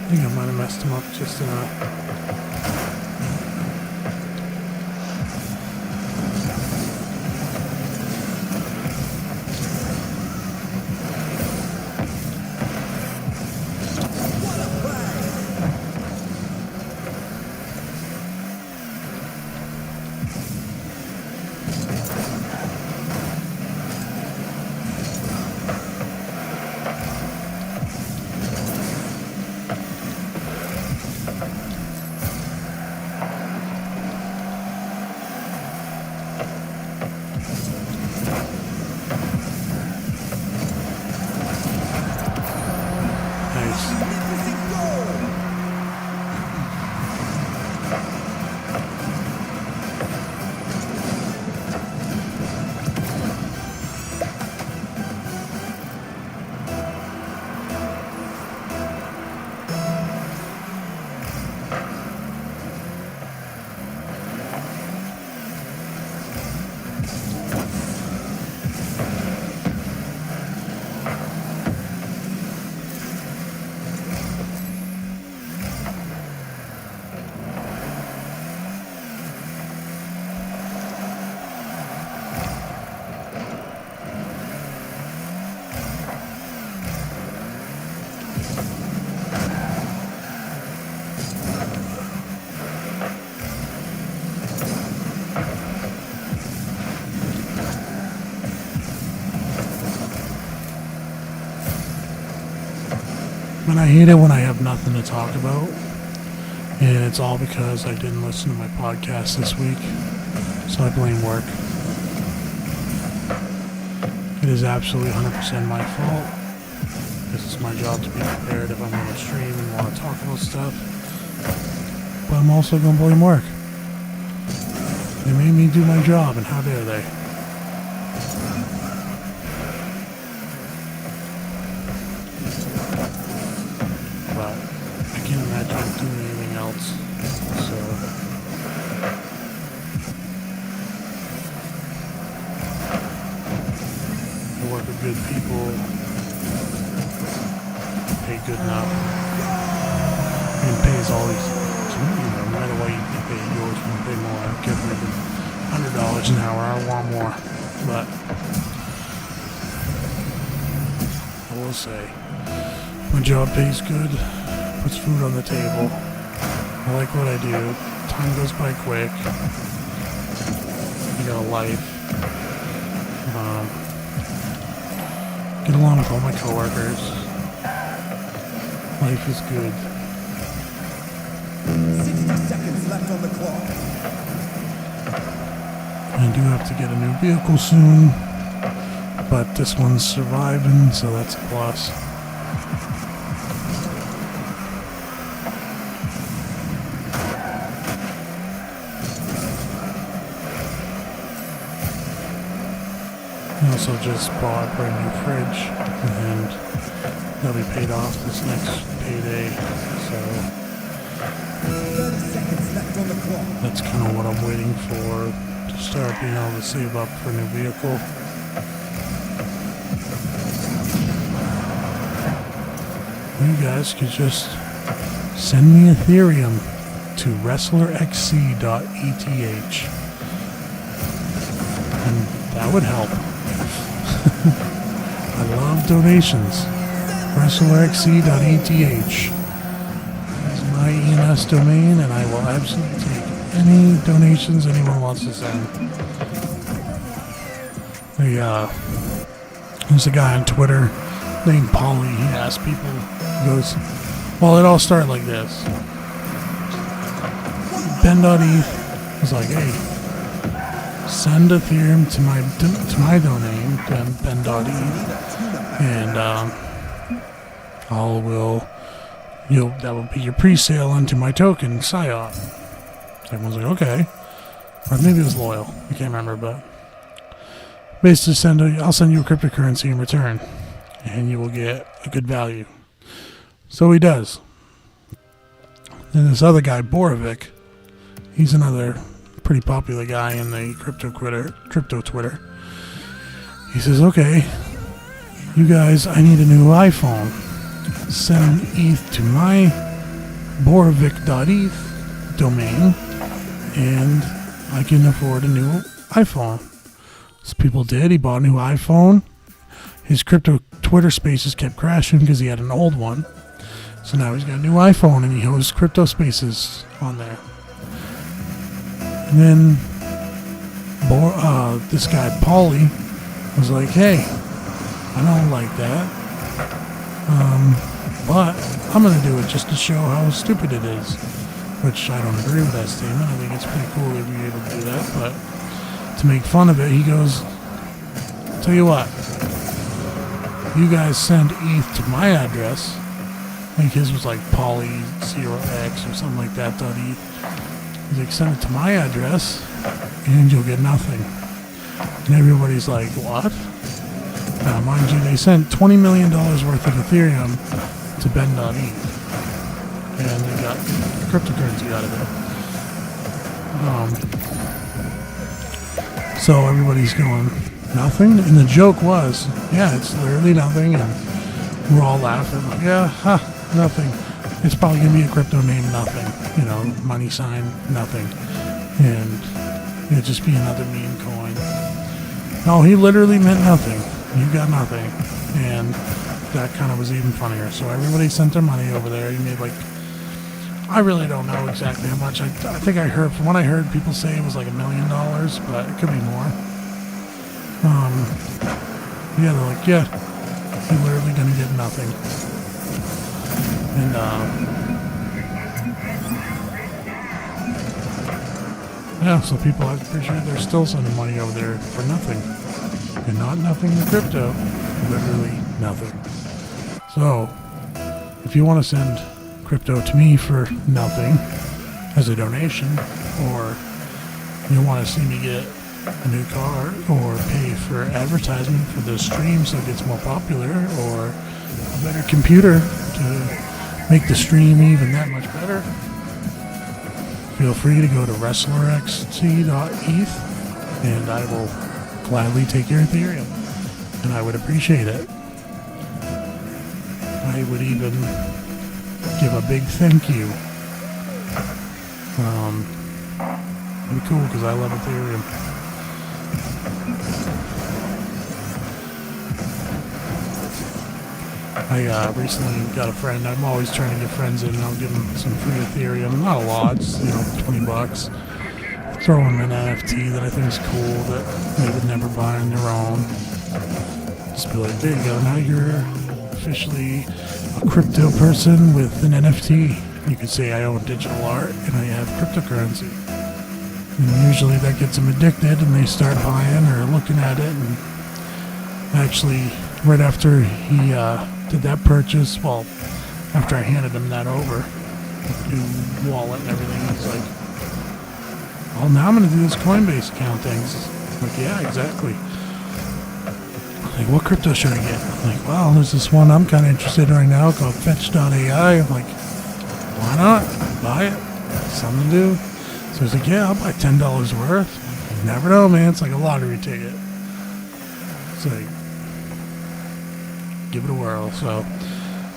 I think I might have messed him up just enough. And I hate it when I have nothing to talk about. And it's all because I didn't listen to my podcast this week. So I blame work. It is absolutely 100% my fault. This is my job to be prepared if I'm on a stream and want to talk about stuff. But I'm also going to blame work. They made me do my job, and how dare they? But I can't imagine doing anything else. So I work with good people, pay good enough, and pays all these. No matter what you pay, you always want to pay more. I don't care if you're making $100 an hour. I want more, but I will say my job pays good, puts food on the table. I like what I do. Time goes by quick. You got a life. Get along with all my coworkers. Life is good. 60 seconds left on the clock. I do have to get a new vehicle soon, but this one's surviving, so that's a plus. I also just bought a brand new fridge, and that'll be paid off this next payday, so 30 seconds left on the clock. that's kind of what I'm waiting for to start being able to save up for a new vehicle. You guys could just send me Ethereum to wrestlerxc.eth, and that would help. I love donations. wrestlerxc.eth is my ENS domain, and I will absolutely take any donations anyone wants to send. There's a guy on Twitter named Paulie. He asks people, he goes, well, it all started like this. Ben.eth was like, hey, send Ethereum to my domain, Ben.eth, and that will be your pre-sale onto my token, PSYOP. So everyone's like, okay. Or maybe it was Loyal. I can't remember, but basically I'll send you a cryptocurrency in return, and you will get a good value. So he does. Then this other guy, Borovic, he's another pretty popular guy in the crypto Twitter. He says, okay, you guys, I need a new iPhone. Send ETH to my Borovic.eth domain, and I can afford a new iPhone. So people did. He bought a new iPhone. His crypto Twitter spaces kept crashing because he had an old one. So now he's got a new iPhone, and he hosts crypto spaces on there. And then this guy, Paulie, was like, hey, I don't like that. But I'm going to do it just to show how stupid it is. Which I don't agree with that statement. I think it's pretty cool to be able to do that. But to make fun of it, he goes, tell you what, you guys send ETH to my address. I think his was like Poly0x or something like that, .eth. He's like, send it to my address, and you'll get nothing. And everybody's like, what? Now, mind you, they sent $20 million worth of Ethereum to Ben.eth. And they got cryptocurrency out of it. So everybody's going, nothing? And the joke was, yeah, it's literally nothing. And we're all laughing, like, yeah, nothing. It's probably going to be a crypto name, nothing. Money sign, nothing. And it'll just be another meme coin. No, he literally meant nothing. You got nothing. And that kind of was even funnier. So everybody sent their money over there. He made I really don't know exactly how much. I think I heard, from what I heard, people say it was like $1 million, but it could be more. Yeah, they're like, yeah, you're literally gonna get nothing. And yeah, so people, I'm pretty sure they're still sending money over there for nothing. And not nothing in crypto. Literally nothing. So, if you want to send crypto to me for nothing as a donation, or you want to see me get a new car, or pay for advertisement for the stream so it gets more popular, or a better computer to make the stream even that much better, feel free to go to wrestlerxc.eth and I will gladly take your Ethereum. And I would appreciate it. I would even give a big thank you. It'd be cool because I love Ethereum. I recently got a friend. I'm always trying to get friends in, and I'll give them some free Ethereum. Not a lot, just, $20. Throw them an NFT that I think is cool that they would never buy on their own. Just be like, there you go. Now you're officially a crypto person with an NFT. You could say I own digital art and I have cryptocurrency. And usually that gets them addicted, and they start buying or looking at it. And actually, right after he did that purchase, well, after I handed him that over, new wallet and everything, he's like, well, now I'm going to do this Coinbase account thing. I'm like, yeah, exactly. Like, what crypto should I get? I'm like, well, there's this one I'm kind of interested in right now called Fetch.ai. I'm like, why not? Buy it. Something to do. So he's like, yeah, I'll buy $10 worth. You never know, man. It's like a lottery ticket. It's like, give it a whirl. So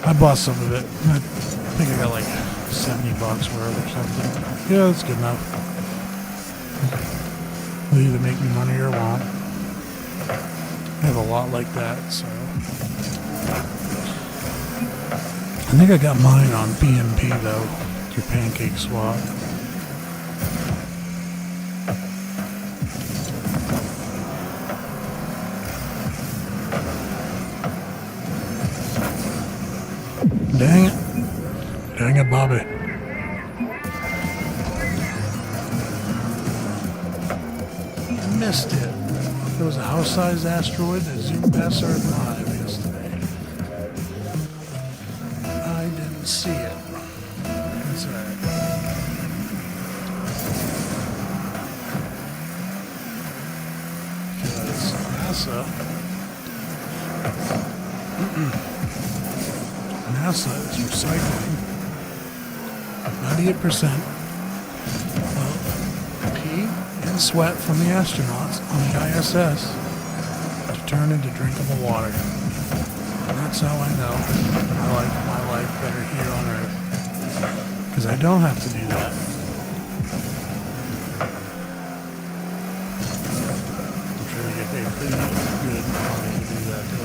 I bought some of it. I think I got like $70 worth or something. Yeah, that's good enough. It'll either make me money or won't. I have a lot like that, so I think I got mine on BNB though, through Pancake Swap. Dang it. Dang it, Bobby. I missed it. There was a house-sized asteroid that zoomed past Earth live yesterday. I didn't see it. That's alright. Because NASA is recycling 98% of pee and sweat from the astronauts on the ISS to turn into drinkable water. And that's how I know I like my life better here on Earth. Because I don't have to do that. I'm sure you get paid pretty good money to do that too.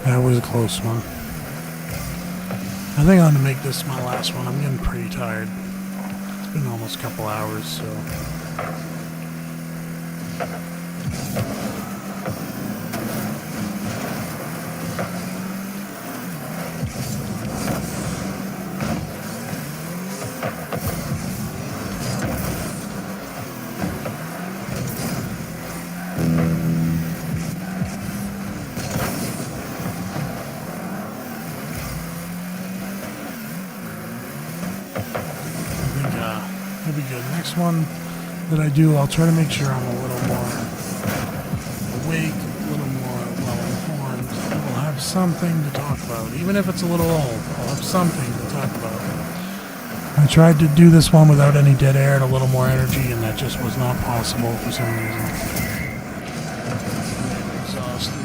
That was a close one. I think I'm going to make this my last one. I'm getting pretty tired. It's been almost a couple hours, so. That'll be good. Next one that I do, I'll try to make sure I'm a little more awake, a little more well informed. I will have have something to talk about. Even if it's a little old, I'll have something to talk about. I tried to do this one without any dead air and a little more energy, and that just was not possible for some reason. I'm exhausted.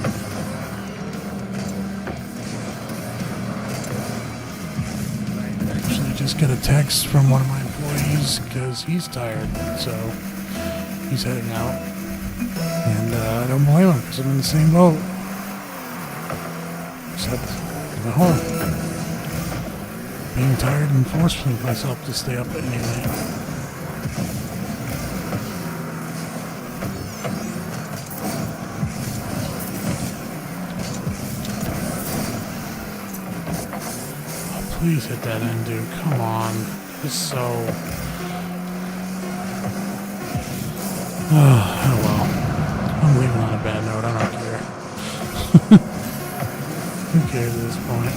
I actually just got a text from one of my employees because he's tired, so he's heading out. And I don't blame him because I'm in the same boat. Except I'm at home. Being tired and forcing myself to stay up at any night. Oh, please hit that end, dude. Come on. It's so... Oh well. I'm leaving on a bad note. I don't care. Who cares at this point?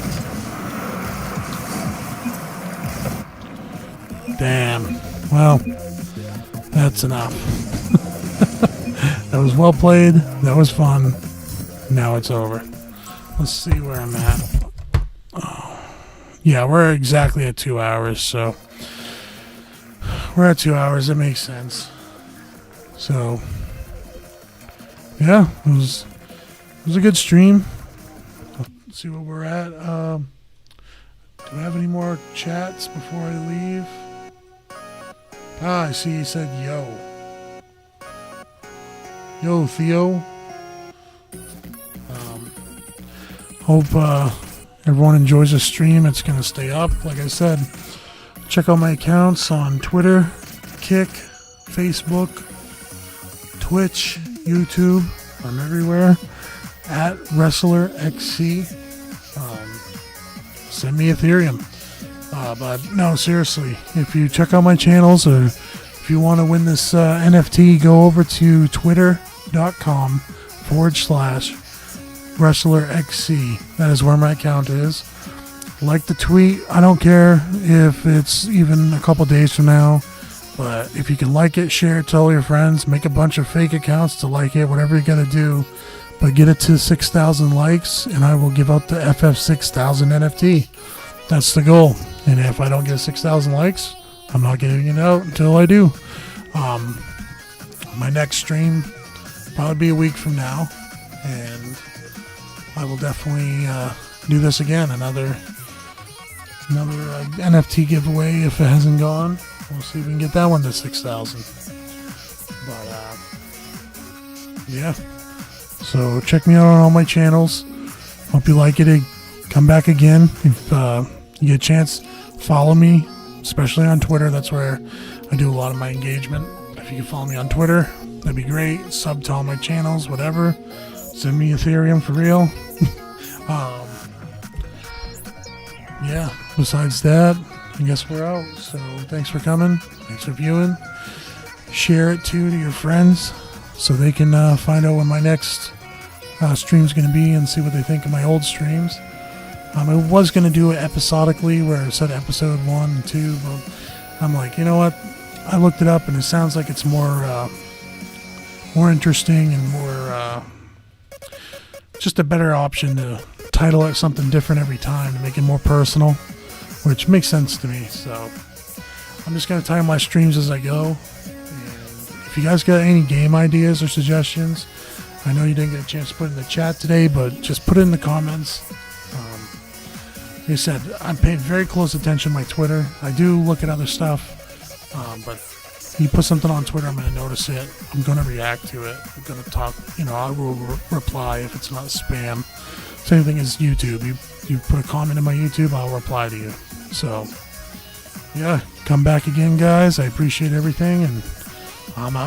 Damn. Well, that's enough. That was well played. That was fun. Now it's over. Let's see where I'm at. Oh. Yeah, we're exactly at 2 hours, so we're at 2 hours. It makes sense. So, yeah, it was a good stream. Let's see where we're at. Do I have any more chats before I leave? I see he said yo. Yo, Theo. Hope everyone enjoys the stream. It's going to stay up. Like I said, check out my accounts on Twitter, Kick, Facebook, Twitch, YouTube. I'm everywhere. At WrestlerXC. Send me Ethereum. But no, seriously, if you check out my channels or if you want to win this NFT, go over to twitter.com/WrestlerXC. That is where my account is. Like the tweet. I don't care if it's even a couple days from now, but if you can like it, share it, tell all your friends, make a bunch of fake accounts to like it, whatever you got to do. But get it to 6,000 likes, and I will give out the FF6000 NFT. That's the goal. And if I don't get 6,000 likes, I'm not getting it out until I do. My next stream probably be a week from now, and I will definitely do this again. Another NFT giveaway if it hasn't gone. We'll see if we can get that one to 6,000. But yeah. So check me out on all my channels. Hope you like it. Come back again if you get a chance. Follow me, especially on Twitter. That's where I do a lot of my engagement. If you can follow me on Twitter, that'd be great. Sub to all my channels, whatever. Send me Ethereum for real. Yeah, besides that, I guess we're out. So thanks for coming. Thanks for viewing. Share it too to your friends so they can find out when my next stream's going to be and see what they think of my old streams. I was going to do it episodically where I said episode 1 and 2, but I'm like, you know what? I looked it up and it sounds like it's more interesting and more just a better option to title it something different every time to make it more personal, which makes sense to me. So I'm just going to title my streams as I go. And if you guys got any game ideas or suggestions, I know you didn't get a chance to put it in the chat today, but just put it in the comments. Like I said, I'm paying very close attention to my Twitter. I do look at other stuff, but you put something on Twitter, I'm going to notice it. I'm going to react to it. I'm going to talk, I will reply if it's not spam. Same thing as YouTube. You put a comment in my YouTube, I'll reply to you. So, yeah, come back again, guys. I appreciate everything, and I'm out.